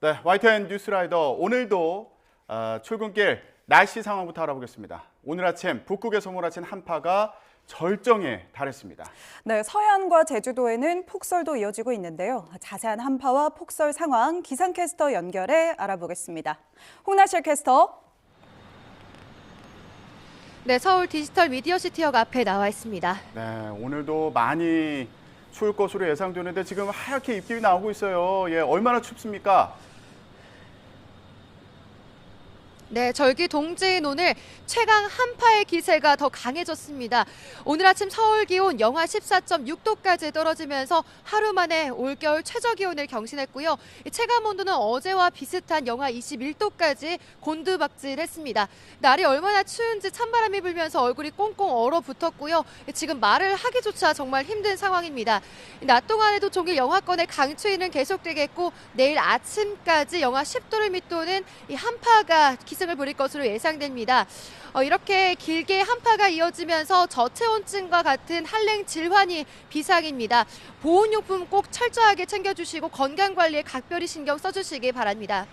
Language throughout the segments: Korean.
네, YTN 뉴스라이더 오늘도 출근길 날씨 상황부터 알아보겠습니다. 오늘 아침 북극에서 몰아친 한파가 절정에 달했습니다. 네, 서해안과 제주도에는 폭설도 이어지고 있는데요. 자세한 한파와 폭설 상황 기상캐스터 연결해 알아보겠습니다. 홍나실 캐스터. 네, 서울 디지털 미디어시티역 앞에 나와 있습니다. 네, 오늘도 많이 추울 것으로 예상되는데 지금 하얗게 입김이 나오고 있어요. 예, 얼마나 춥습니까? 네, 절기 동지인 오늘 최강 한파의 기세가 더 강해졌습니다. 오늘 아침 서울 기온 영하 14.6도까지 떨어지면서 하루 만에 올겨울 최저 기온을 경신했고요. 체감 온도는 어제와 비슷한 영하 21도까지 곤두박질했습니다. 날이 얼마나 추운지 찬바람이 불면서 얼굴이 꽁꽁 얼어붙었고요. 지금 말을 하기조차 정말 힘든 상황입니다. 낮 동안에도 종일 영하권의 강추위는 계속되겠고 내일 아침까지 영하 10도를 밑도는 이 한파가 기승을 부릴 것으로 예상됩니다. 이렇게 길게 한파가 이어지면서 저체온증과 같은 한랭 질환이 비상입니다. 보온용품 꼭 철저하게 챙겨주시고 건강관리에 각별히 신경 써주시기 바랍니다.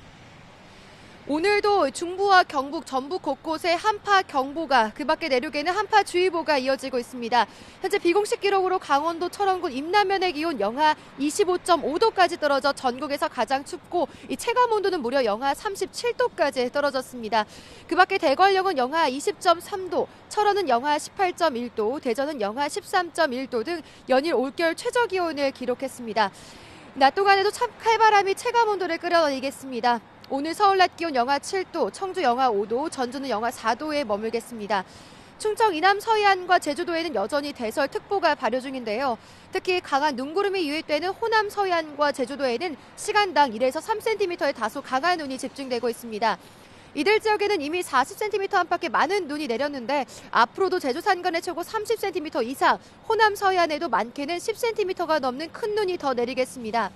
오늘도 중부와 경북, 전북 곳곳에 한파 경보가, 그 밖에 내륙에는 한파주의보가 이어지고 있습니다. 현재 비공식 기록으로 강원도 철원군 임남면의 기온 영하 25.5도까지 떨어져 전국에서 가장 춥고 이 체감 온도는 무려 영하 37도까지 떨어졌습니다. 그 밖에 대관령은 영하 20.3도, 철원은 영하 18.1도, 대전은 영하 13.1도 등 연일 올겨울 최저 기온을 기록했습니다. 낮 동안에도 칼바람이 체감 온도를 끌어올리겠습니다. 오늘 서울 낮 기온 영하 7도, 청주 영하 5도, 전주는 영하 4도에 머물겠습니다. 충청 이남 서해안과 제주도에는 여전히 대설특보가 발효 중인데요. 특히 강한 눈구름이 유입되는 호남 서해안과 제주도에는 시간당 1에서 3cm의 다소 강한 눈이 집중되고 있습니다. 이들 지역에는 이미 40cm 안팎의 많은 눈이 내렸는데 앞으로도 제주 산간에 최고 30cm 이상, 호남 서해안에도 많게는 10cm가 넘는 큰 눈이 더 내리겠습니다.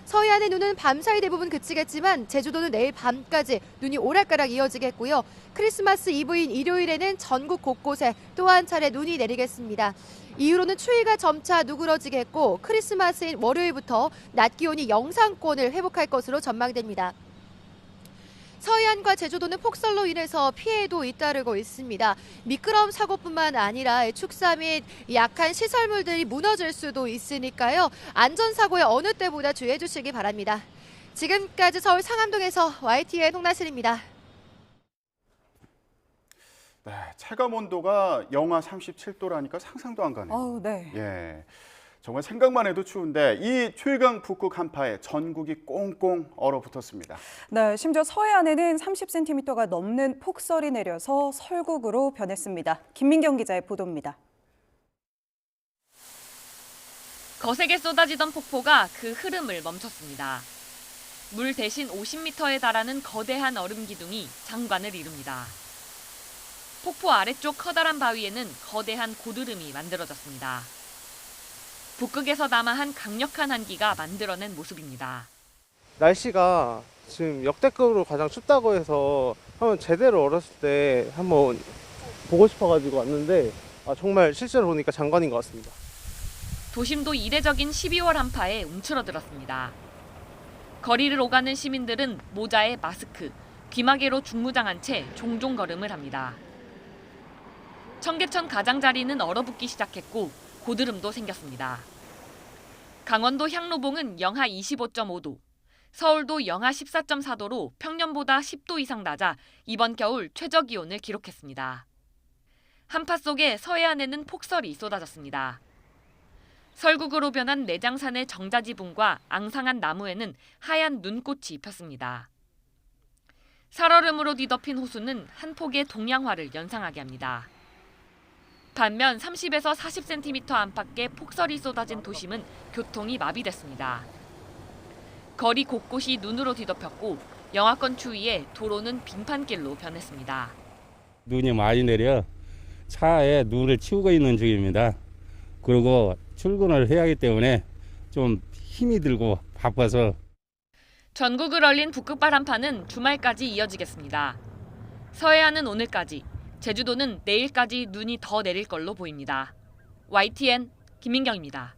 서해안의 눈은 밤사이 대부분 그치겠지만 제주도는 내일 밤까지 눈이 오락가락 이어지겠고요. 크리스마스 이브인 일요일에는 전국 곳곳에 또 한 차례 눈이 내리겠습니다. 이후로는 추위가 점차 누그러지겠고 크리스마스인 월요일부터 낮 기온이 영상권을 회복할 것으로 전망됩니다. 서해안과 제주도는 폭설로 인해서 피해도 잇따르고 있습니다. 미끄러움 사고뿐만 아니라 축사 및 약한 시설물들이 무너질 수도 있으니까요. 안전사고에 어느 때보다 주의해 주시기 바랍니다. 지금까지 서울 상암동에서 YTN 홍나슬입니다. 네, 체감 온도가 영하 37도라니까 상상도 안 가네요. 네. 예, 정말 생각만 해도 추운데 이 최강 북극 한파에 전국이 꽁꽁 얼어붙었습니다. 네, 심지어 서해안에는 30cm가 넘는 폭설이 내려서 설국으로 변했습니다. 김민경 기자의 보도입니다. 거세게 쏟아지던 폭포가 그 흐름을 멈췄습니다. 물 대신 50m에 달하는 거대한 얼음 기둥이 장관을 이룹니다. 폭포 아래쪽 커다란 바위에는 거대한 고드름이 만들어졌습니다. 북극에서 남아한 강력한 한기가 만들어낸 모습입니다. 날씨가 지금 역대급으로 가장 춥다고 해서 한번 제대로 얼었을 때 한번 보고 싶어가지고 왔는데 정말 실제로 보니까 장관인 것 같습니다. 도심도 이례적인 12월 한파에 움츠러들었습니다. 거리를 오가는 시민들은 모자에 마스크, 귀마개로 중무장한 채 종종 걸음을 합니다. 청계천 가장자리는 얼어붙기 시작했고 고드름도 생겼습니다. 강원도 향로봉은 영하 25.5도, 서울도 영하 14.4도로 평년보다 10도 이상 낮아 이번 겨울 최저 기온을 기록했습니다. 한파 속에 서해안에는 폭설이 쏟아졌습니다. 설국으로 변한 내장산의 정자지붕과 앙상한 나무에는 하얀 눈꽃이 폈습니다. 살얼음으로 뒤덮인 호수는 한 폭의 동양화를 연상하게 합니다. 반면 30에서 40cm 안팎의 폭설이 쏟아진 도심은 교통이 마비됐습니다. 거리 곳곳이 눈으로 뒤덮였고 영하권 추위에 도로는 빙판길로 변했습니다. 눈이 많이 내려 차에 눈을 치우고 있는 중입니다. 그리고 출근을 해야 하기 때문에 좀 힘이 들고 바빠서. 전국을 얼린 북극발 한파는 주말까지 이어지겠습니다. 서해안은 오늘까지, 제주도는 내일까지 눈이 더 내릴 걸로 보입니다. YTN 김민경입니다.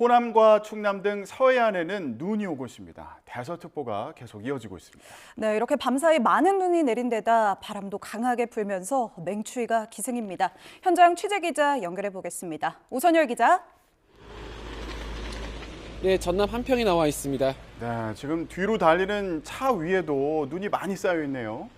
호남과 충남 등 서해안에는 눈이 오고 있습니다. 대서특보가 계속 이어지고 있습니다. 네, 이렇게 밤사이 많은 눈이 내린 데다 바람도 강하게 불면서 맹추위가 기승입니다. 현장 취재기자 연결해 보겠습니다. 오선열 기자. 네, 전남 한평에 나와 있습니다. 네, 지금 뒤로 달리는 차 위에도 눈이 많이 쌓여 있네요.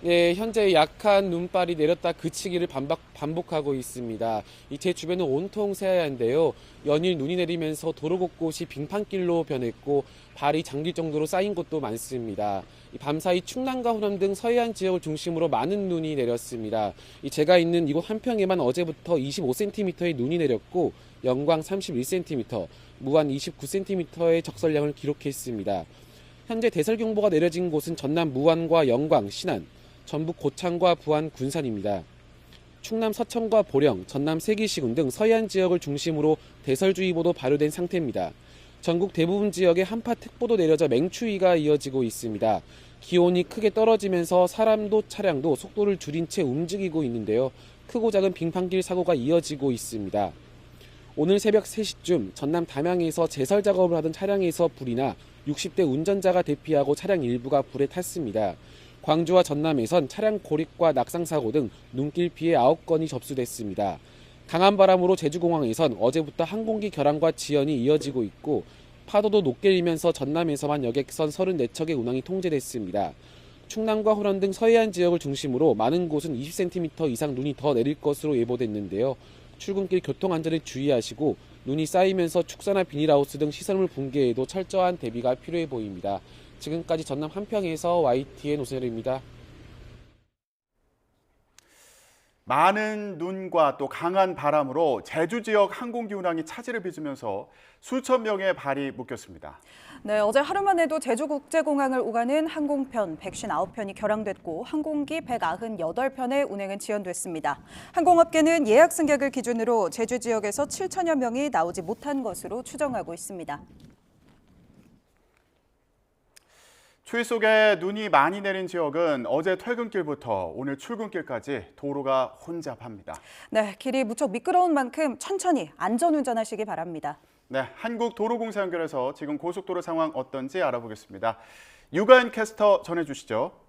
네, 현재 약한 눈발이 내렸다 그치기를 반복하고 있습니다. 제 주변은 온통 새하얀데요. 연일 눈이 내리면서 도로 곳곳이 빙판길로 변했고 발이 잠길 정도로 쌓인 곳도 많습니다. 밤사이 충남과 호남 등 서해안 지역을 중심으로 많은 눈이 내렸습니다. 제가 있는 이곳 한평에만 어제부터 25cm의 눈이 내렸고 영광 31cm, 무안 29cm의 적설량을 기록했습니다. 현재 대설경보가 내려진 곳은 전남 무안과 영광, 신안, 전북 고창과 부안, 군산입니다. 충남 서천과 보령, 전남 세기시군 등 서해안 지역을 중심으로 대설주의보도 발효된 상태입니다. 전국 대부분 지역에 한파특보도 내려져 맹추위가 이어지고 있습니다. 기온이 크게 떨어지면서 사람도 차량도 속도를 줄인 채 움직이고 있는데요. 크고 작은 빙판길 사고가 이어지고 있습니다. 오늘 새벽 3시쯤 전남 담양에서 제설 작업을 하던 차량에서 불이 나 60대 운전자가 대피하고 차량 일부가 불에 탔습니다. 광주와 전남에선 차량 고립과 낙상사고 등 눈길 피해 9건이 접수됐습니다. 강한 바람으로 제주공항에선 어제부터 항공기 결항과 지연이 이어지고 있고 파도도 높게 일면서 전남에서만 여객선 34척의 운항이 통제됐습니다. 충남과 호남 등 서해안 지역을 중심으로 많은 곳은 20cm 이상 눈이 더 내릴 것으로 예보됐는데요. 출근길 교통안전에 주의하시고 눈이 쌓이면서 축사나 비닐하우스 등 시설물 붕괴에도 철저한 대비가 필요해 보입니다. 지금까지 전남 한평에서 YTN 오선열입니다. 많은 눈과 또 강한 바람으로 제주 지역 항공기 운항이 차질을 빚으면서 수천 명의 발이 묶였습니다. 네, 어제 하루만 해도 제주국제공항을 오가는 항공편 159편이 결항됐고 항공기 198편의 운행은 지연됐습니다. 항공업계는 예약 승객을 기준으로 제주 지역에서 7천여 명이 나오지 못한 것으로 추정하고 있습니다. 추위 속에 눈이 많이 내린 지역은 어제 퇴근길부터 오늘 출근길까지 도로가 혼잡합니다. 네, 길이 무척 미끄러운 만큼 천천히 안전운전하시기 바랍니다. 네, 한국도로공사 연결해서 지금 고속도로 상황 어떤지 알아보겠습니다. 유가연 캐스터 전해주시죠.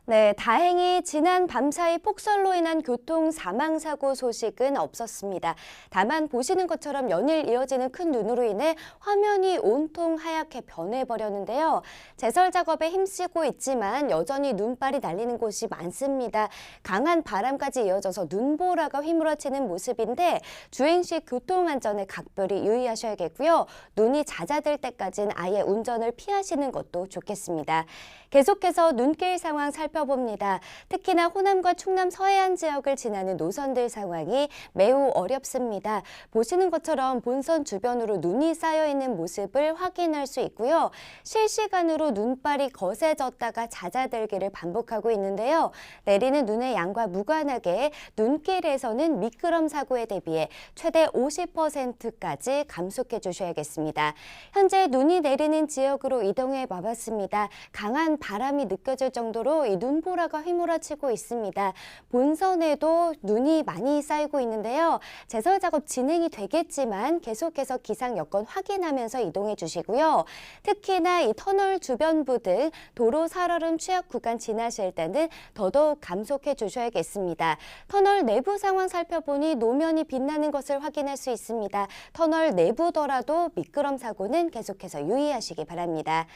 네, 다행히 지난 밤사이 폭설로 인한 교통 사망 사고 소식은 없었습니다. 다만 보시는 것처럼 연일 이어지는 큰 눈으로 인해 화면이 온통 하얗게 변해버렸는데요. 제설 작업에 힘쓰고 있지만 여전히 눈발이 날리는 곳이 많습니다. 강한 바람까지 이어져서 눈보라가 휘몰아치는 모습인데 주행 시 교통 안전에 각별히 유의하셔야겠고요. 눈이 잦아들 때까지는 아예 운전을 피하시는 것도 좋겠습니다. 계속해서 눈길 상황 살펴봅니다. 특히나 호남과 충남 서해안 지역을 지나는 노선들 상황이 매우 어렵습니다. 보시는 것처럼 본선 주변으로 눈이 쌓여있는 모습을 확인할 수 있고요. 실시간으로 눈발이 거세졌다가 잦아들기를 반복하고 있는데요. 내리는 눈의 양과 무관하게 눈길에서는 미끄럼 사고에 대비해 최대 50%까지 감속해 주셔야겠습니다. 현재 눈이 내리는 지역으로 이동해 봐봤습니다. 강한 바람이 느껴질 정도로 이 눈보라가 휘몰아치고 있습니다. 본선에도 눈이 많이 쌓이고 있는데요. 제설 작업 진행이 되겠지만 계속해서 기상 여건 확인하면서 이동해 주시고요. 특히나 이 터널 주변부 등 도로 살얼음 취약 구간 지나실 때는 더더욱 감속해 주셔야겠습니다. 터널 내부 상황 살펴보니 노면이 빛나는 것을 확인할 수 있습니다. 터널 내부더라도 미끄럼 사고는 계속해서 유의하시기 바랍니다.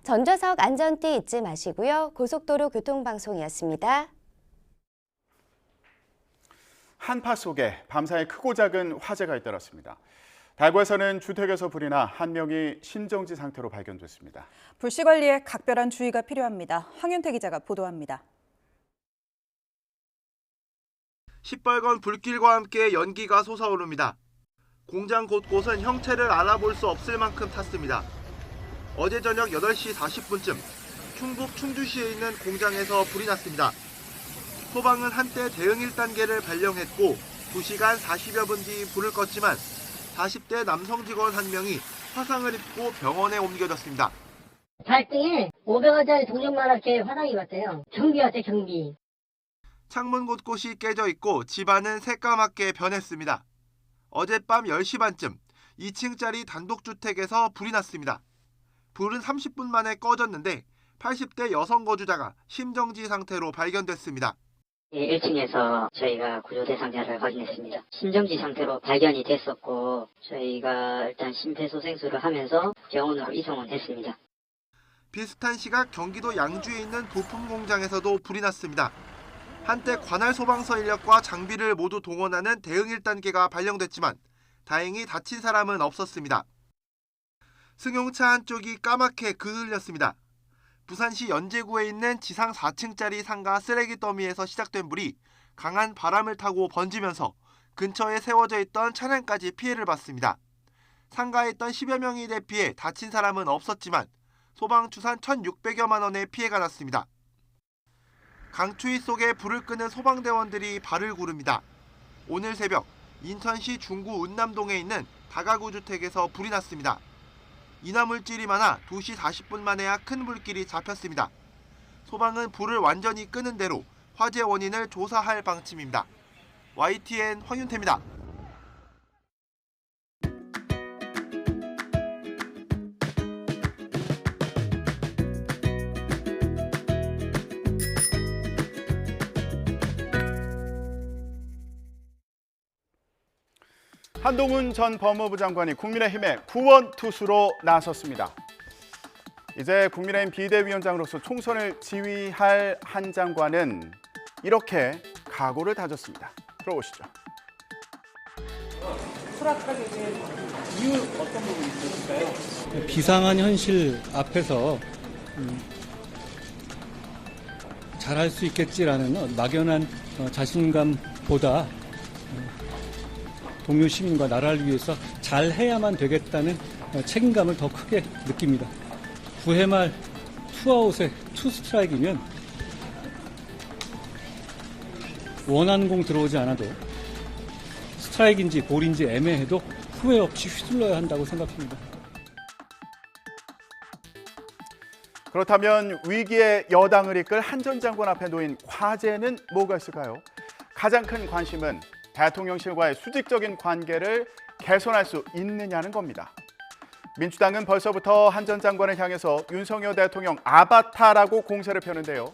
전좌석 안전띠 잊지 마시고요. 고속도로 교통방송이었습니다. 한파 속에 밤사이 크고 작은 화재가 잇따랐습니다. 달구에서는 주택에서 불이 나 한 명이 신정지 상태로 발견됐습니다. 불씨 관리에 각별한 주의가 필요합니다. 황윤태 기자가 보도합니다. 시뻘건 불길과 함께 연기가 솟아오릅니다. 공장 곳곳은 형체를 알아볼 수 없을 만큼 탔습니다. 어제 저녁 8시 40분쯤 충북 충주시에 있는 공장에서 불이 났습니다. 소방은 한때 대응 1단계를 발령했고 2시간 40여 분 뒤 불을 껐지만 40대 남성 직원 한 명이 화상을 입고 병원에 옮겨졌습니다. 발등에 500원짜리 동전만하게 화상이 왔대요. 경비 왔대요, 경비. 창문 곳곳이 깨져 있고 집안은 새까맣게 변했습니다. 어젯밤 10시 반쯤 2층짜리 단독주택에서 불이 났습니다. 불은 30분 만에 꺼졌는데 80대 여성 거주자가 심정지 상태로 발견됐습니다. 1층에서 저희가 구조 대상자를 확인했습니다. 심정지 상태로 발견이 됐었고 저희가 일단 심폐소생술을 하면서 병원으로 이송은 했습니다. 비슷한 시각 경기도 양주에 있는 부품 공장에서도 불이 났습니다. 한때 관할 소방서 인력과 장비를 모두 동원하는 대응 1단계가 발령됐지만 다행히 다친 사람은 없었습니다. 승용차 한쪽이 까맣게 그을렸습니다. 부산시 연제구에 있는 지상 4층짜리 상가 쓰레기 더미에서 시작된 불이 강한 바람을 타고 번지면서 근처에 세워져 있던 차량까지 피해를 봤습니다. 상가에 있던 10여 명이 대피해 다친 사람은 없었지만 소방 추산 1,600여만 원의 피해가 났습니다. 강추위 속에 불을 끄는 소방대원들이 발을 구릅니다. 오늘 새벽 인천시 중구 은남동에 있는 다가구 주택에서 불이 났습니다. 인화물질이 많아 2시 40분 만에야 큰 불길이 잡혔습니다. 소방은 불을 완전히 끄는 대로 화재 원인을 조사할 방침입니다. YTN 황윤태입니다. 한동훈 전 법무부 장관이 국민의힘의 구원 투수로 나섰습니다. 이제 국민의힘 비대위원장으로서 총선을 지휘할 한 장관은 이렇게 각오를 다졌습니다. 들어보시죠. 수락하게 된 이유 어떤 부분이 있을까요? 비상한 현실 앞에서 잘할 수 있겠지라는 막연한 자신감보다 동료 시민과 나라를 위해서 잘해야만 되겠다는 책임감을 더 크게 느낍니다. 9회 말 투아웃에 투스트라이크이면 원하는 공 들어오지 않아도 스트라이크인지 볼인지 애매해도 후회 없이 휘둘러야 한다고 생각합니다. 그렇다면 위기의 여당을 이끌 한 전 장관 앞에 놓인 과제는 뭐가 있을까요? 가장 큰 관심은 대통령실과의 수직적인 관계를 개선할 수 있느냐는 겁니다. 민주당은 벌써부터 한 전 장관을 향해서 윤석열 대통령 아바타라고 공세를 펴는데요.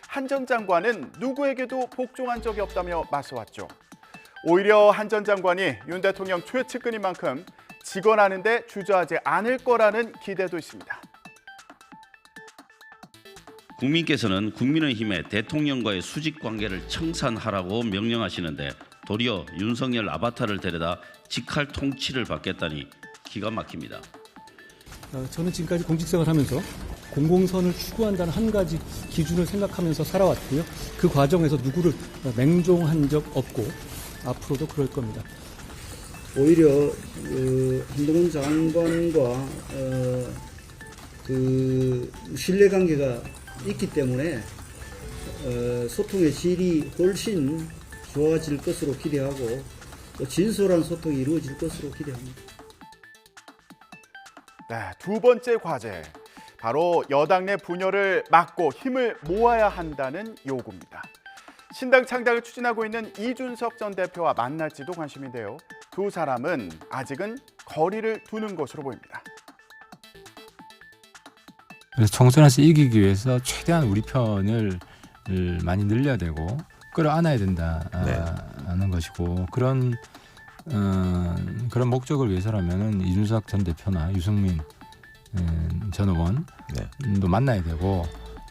한 전 장관은 누구에게도 복종한 적이 없다며 맞서왔죠. 오히려 한 전 장관이 윤 대통령 최측근인 만큼 직언하는 데 주저하지 않을 거라는 기대도 있습니다. 국민께서는 국민의힘의 대통령과의 수직 관계를 청산하라고 명령하시는데 도리어 윤석열 아바타를 데려다 직할 통치를 받겠다니 기가 막힙니다. 저는 지금까지 공직생활하면서 공공선을 추구한다는 한 가지 기준을 생각하면서 살아왔고요. 그 과정에서 누구를 맹종한 적 없고 앞으로도 그럴 겁니다. 오히려 한동훈 장관과 신뢰관계가 있기 때문에 소통의 질이 훨씬 좋아질 것으로 기대하고 또 진솔한 소통이 이루어질 것으로 기대합니다. 네, 두 번째 과제, 바로 여당 내 분열을 막고 힘을 모아야 한다는 요구입니다. 신당 창당을 추진하고 있는 이준석 전 대표와 만날지도 관심인데요. 두 사람은 아직은 거리를 두는 것으로 보입니다. 그래서 총선에서 이기기 위해서 최대한 우리 편을 많이 늘려야 되고 끌어안아야 된다는 것이고 그런 목적을 위해서라면은 이준석 전 대표나 유승민 전 의원도 만나야 되고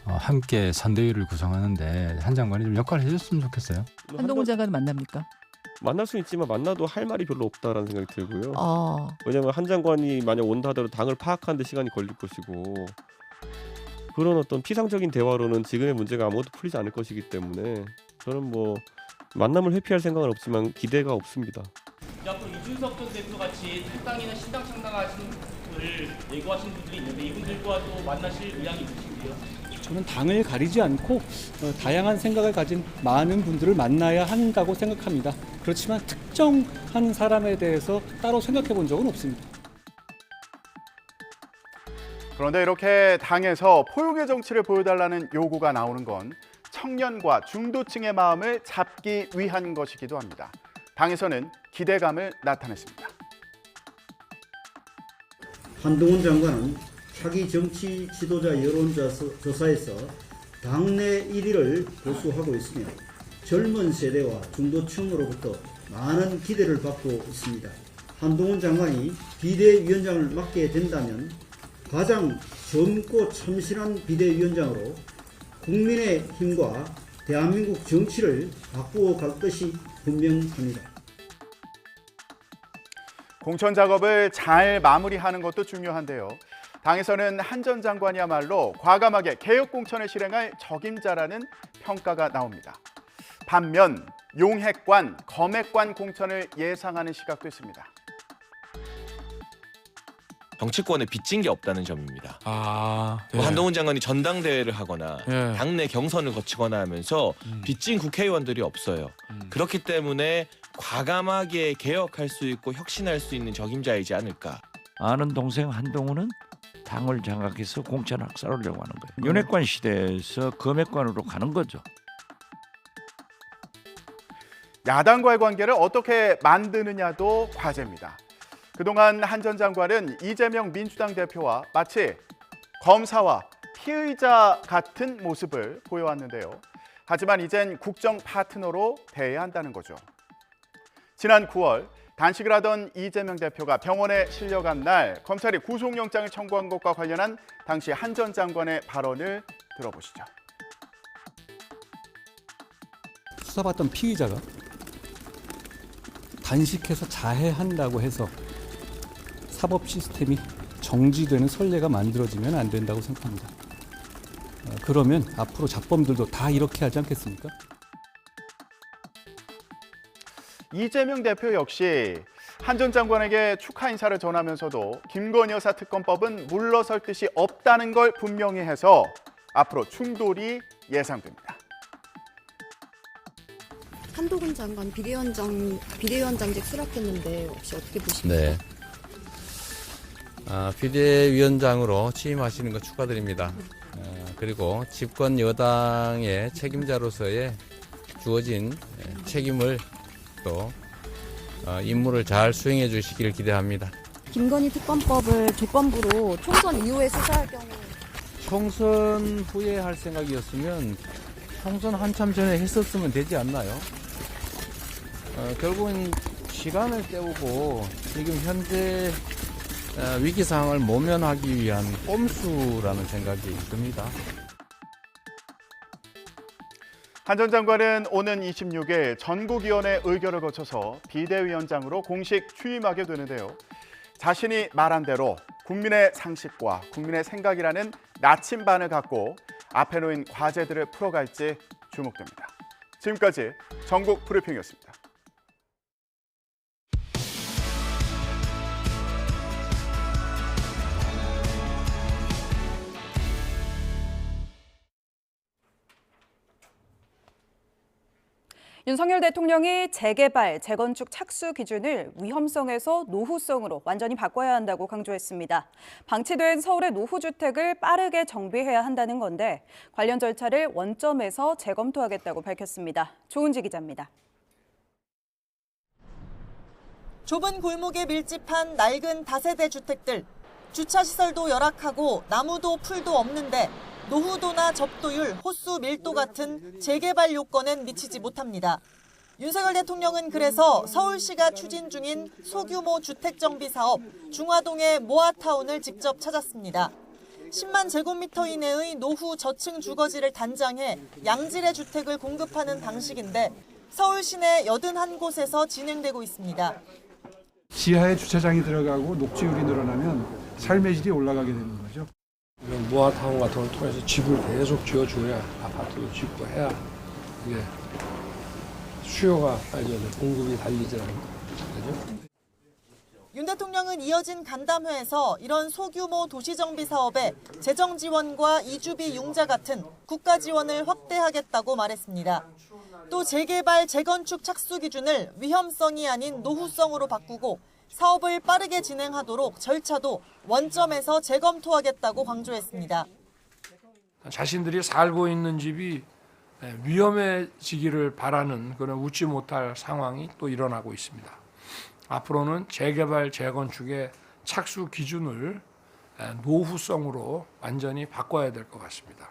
함께 선대위를 구성하는데 한 장관이 좀 역할을 해줬으면 좋겠어요. 한동훈 장관은 만납니까? 만날 수 있지만 만나도 할 말이 별로 없다라는 생각이 들고요. 왜냐하면 한 장관이 만약 온다 하더라도 당을 파악하는 데 시간이 걸릴 것이고 그런 어떤 피상적인 대화로는 지금의 문제가 아무것도 풀리지 않을 것이기 때문에 저는 뭐 만남을 회피할 생각은 없지만 기대가 없습니다. 앞으로 이준석 전 대표 같이 탈당이나 신당 창당하신 분을 예고하신 분들이 있는데 이분들과도 만나실 의향이 있으신데요? 저는 당을 가리지 않고 다양한 생각을 가진 많은 분들을 만나야 한다고 생각합니다. 그렇지만 특정한 사람에 대해서 따로 생각해 본 적은 없습니다. 그런데 이렇게 당에서 포용의 정치를 보여달라는 요구가 나오는 건 청년과 중도층의 마음을 잡기 위한 것이기도 합니다. 당에서는 기대감을 나타냈습니다. 한동훈 장관은 차기 정치 지도자 여론조사에서 당내 1위를 고수하고 있으며 젊은 세대와 중도층으로부터 많은 기대를 받고 있습니다. 한동훈 장관이 비대위원장을 맡게 된다면 가장 젊고 참신한 비대위원장으로 국민의힘과 대한민국 정치를 바꾸어 갈 것이 분명합니다. 공천 작업을 잘 마무리하는 것도 중요한데요. 당에서는 한 전 장관이야말로 과감하게 개혁 공천을 실행할 적임자라는 평가가 나옵니다. 반면 용핵관, 검핵관 공천을 예상하는 시각도 있습니다. 정치권에 빚진 게 없다는 점입니다. 네. 한동훈 장관이 전당대회를 하거나 네. 당내 경선을 거치거나 하면서 빚진 국회의원들이 없어요. 그렇기 때문에 과감하게 개혁할 수 있고 혁신할 수 있는 적임자이지 않을까. 아는 동생 한동훈은 당을 장악해서 공천 학살하려고 하는 거예요. 윤핵관 시대에서 검핵관으로 가는 거죠. 야당과의 관계를 어떻게 만드느냐도 과제입니다. 그동안 한 전 장관은 이재명 민주당 대표와 마치 검사와 피의자 같은 모습을 보여왔는데요. 하지만 이젠 국정 파트너로 대해야 한다는 거죠. 지난 9월 단식을 하던 이재명 대표가 병원에 실려간 날 검찰이 구속영장을 청구한 것과 관련한 당시 한 전 장관의 발언을 들어보시죠. 수사받던 피의자가 단식해서 자해한다고 해서 사법 시스템이 정지되는 선례가 만들어지면 안 된다고 생각합니다. 그러면 앞으로 잡범들도 다 이렇게 하지 않겠습니까? 이재명 대표 역시 한 전 장관에게 축하 인사를 전하면서도 김건희 여사 특검법은 물러설 뜻이 없다는 걸 분명히 해서 앞으로 충돌이 예상됩니다. 한동훈 장관 비대위원장직 수락했는데 혹시 어떻게 보십니까? 네. 비대위원장으로 취임하시는 거 축하드립니다. 그리고 집권 여당의 책임자로서의 주어진 책임을 또 임무를 잘 수행해 주시기를 기대합니다. 김건희 특검법을 조건부로 총선 이후에 수사할 경우 총선 후에 할 생각이었으면 총선 한참 전에 했었으면 되지 않나요? 결국은 시간을 때우고 지금 현재 위기 상황을 모면하기 위한 꼼수라는 생각이 듭니다. 한 전 장관은 오는 26일 전국위원회 의결을 거쳐서 비대위원장으로 공식 취임하게 되는데요. 자신이 말한 대로 국민의 상식과 국민의 생각이라는 나침반을 갖고 앞에 놓인 과제들을 풀어갈지 주목됩니다. 지금까지 전국 브리핑이었습니다. 윤석열 대통령이 재개발, 재건축 착수 기준을 위험성에서 노후성으로 완전히 바꿔야 한다고 강조했습니다. 방치된 서울의 노후주택을 빠르게 정비해야 한다는 건데 관련 절차를 원점에서 재검토하겠다고 밝혔습니다. 조은지 기자입니다. 좁은 골목에 밀집한 낡은 다세대 주택들. 주차시설도 열악하고 나무도 풀도 없는데 노후도나 접도율, 호수 밀도 같은 재개발 요건엔 미치지 못합니다. 윤석열 대통령은 그래서 서울시가 추진 중인 소규모 주택정비 사업 중화동의 모아타운을 직접 찾았습니다. 10만 제곱미터 이내의 노후 저층 주거지를 단장해 양질의 주택을 공급하는 방식인데 서울 시내 81곳에서 진행되고 있습니다. 지하에 주차장이 들어가고 녹지율이 늘어나면 삶의 질이 올라가게 되는 거죠. 이런 모아타운 같은 걸 통해서 집을 계속 지어줘야 아파트도 짓고 해야 이게 수요가 공급이 달리지 않는 거죠. 윤 대통령은 이어진 간담회에서 이런 소규모 도시정비 사업에 재정 지원과 이주비 융자 같은 국가 지원을 확대하겠다고 말했습니다. 또 재개발, 재건축 착수 기준을 위험성이 아닌 노후성으로 바꾸고 사업을 빠르게 진행하도록 절차도 원점에서 재검토하겠다고 강조했습니다. 자신들이 살고 있는 집이 위험해지기를 바라는 그런 웃지 못할 상황이 또 일어나고 있습니다. 앞으로는 재개발, 재건축의 착수 기준을 노후성으로 완전히 바꿔야 될 것 같습니다.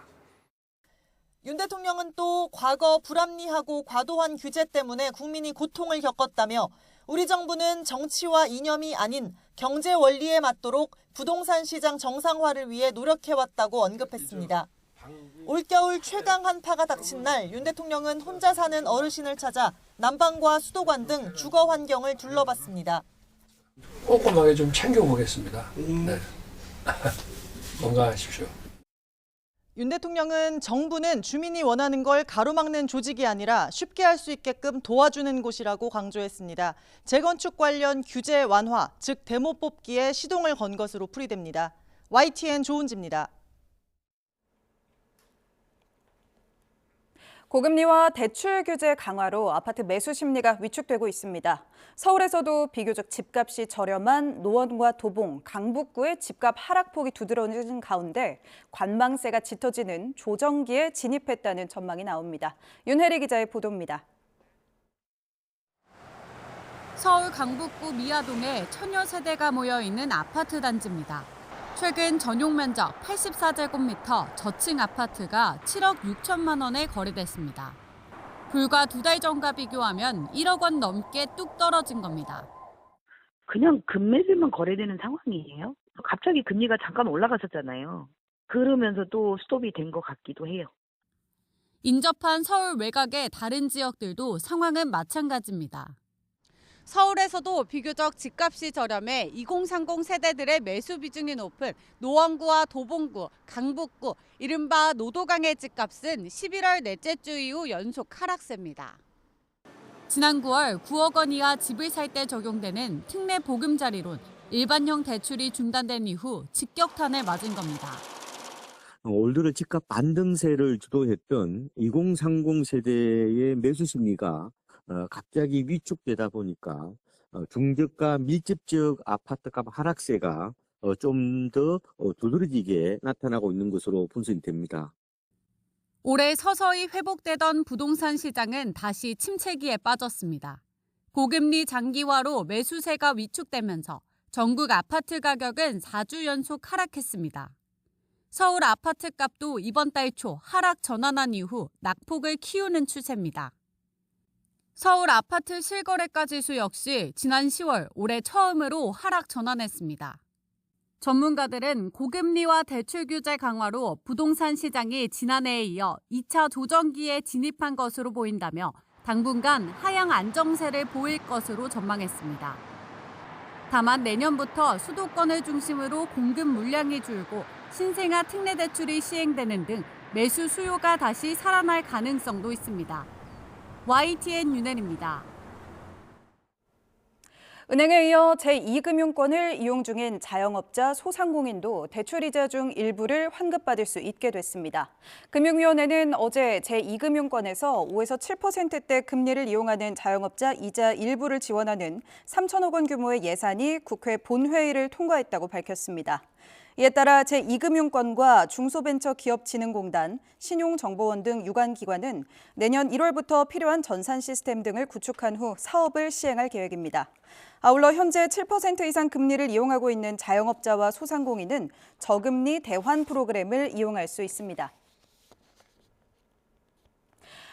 윤 대통령은 또 과거 불합리하고 과도한 규제 때문에 국민이 고통을 겪었다며 우리 정부는 정치와 이념이 아닌 경제 원리에 맞도록 부동산 시장 정상화를 위해 노력해왔다고 언급했습니다. 올겨울 최강 한파가 닥친 날 윤 대통령은 혼자 사는 어르신을 찾아 난방과 수도관 등 주거 환경을 둘러봤습니다. 꼼꼼하게 좀 챙겨보겠습니다. 네. 건강하십시오. 윤 대통령은 정부는 주민이 원하는 걸 가로막는 조직이 아니라 쉽게 할 수 있게끔 도와주는 곳이라고 강조했습니다. 재건축 관련 규제 완화, 즉 데모 뽑기에 시동을 건 것으로 풀이됩니다. YTN 조은지입니다. 고금리와 대출 규제 강화로 아파트 매수 심리가 위축되고 있습니다. 서울에서도 비교적 집값이 저렴한 노원과 도봉, 강북구의 집값 하락폭이 두드러지는 가운데 관망세가 짙어지는 조정기에 진입했다는 전망이 나옵니다. 윤혜리 기자의 보도입니다. 서울 강북구 미아동에 천여 세대가 모여 있는 아파트 단지입니다. 최근 전용 면적 84제곱미터 저층 아파트가 7억 6천만 원에 거래됐습니다. 불과 2달 전과 비교하면 1억 원 넘게 뚝 떨어진 겁니다. 그냥 금매수만 거래되는 상황이에요. 갑자기 금리가 잠깐 올라갔었잖아요. 그러면서 또 스톱이 된 것 같기도 해요. 인접한 서울 외곽의 다른 지역들도 상황은 마찬가지입니다. 서울에서도 비교적 집값이 저렴해 2030 세대들의 매수 비중이 높은 노원구와 도봉구, 강북구, 이른바 노도강의 집값은 11월 넷째 주 이후 연속 하락세입니다. 지난 9월 9억 원 이하 집을 살 때 적용되는 특례 보금자리론, 일반형 대출이 중단된 이후 직격탄을 맞은 겁니다. 올 들어 집값 반등세를 주도했던 2030 세대의 매수 심리가 갑자기 위축되다 보니까 중저가 밀집적 아파트값 하락세가 좀 더 두드러지게 나타나고 있는 것으로 분석이 됩니다. 올해 서서히 회복되던 부동산 시장은 다시 침체기에 빠졌습니다. 고금리 장기화로 매수세가 위축되면서 전국 아파트 가격은 4주 연속 하락했습니다. 서울 아파트값도 이번 달 초 하락 전환한 이후 낙폭을 키우는 추세입니다. 서울 아파트 실거래가 지수 역시 지난 10월 올해 처음으로 하락 전환했습니다. 전문가들은 고금리와 대출 규제 강화로 부동산 시장이 지난해에 이어 2차 조정기에 진입한 것으로 보인다며 당분간 하향 안정세를 보일 것으로 전망했습니다. 다만 내년부터 수도권을 중심으로 공급 물량이 줄고 신생아 특례 대출이 시행되는 등 매수 수요가 다시 살아날 가능성도 있습니다. YTN 윤혜리입니다. 은행에 이어 제2금융권을 이용 중인 자영업자, 소상공인도 대출이자 중 일부를 환급받을 수 있게 됐습니다. 금융위원회는 어제 제2금융권에서 5에서 7%대 금리를 이용하는 자영업자 이자 일부를 지원하는 3천억 원 규모의 예산이 국회 본회의를 통과했다고 밝혔습니다. 이에 따라 제2금융권과 중소벤처기업진흥공단, 신용정보원 등 유관기관은 내년 1월부터 필요한 전산 시스템 등을 구축한 후 사업을 시행할 계획입니다. 아울러 현재 7% 이상 금리를 이용하고 있는 자영업자와 소상공인은 저금리 대환 프로그램을 이용할 수 있습니다.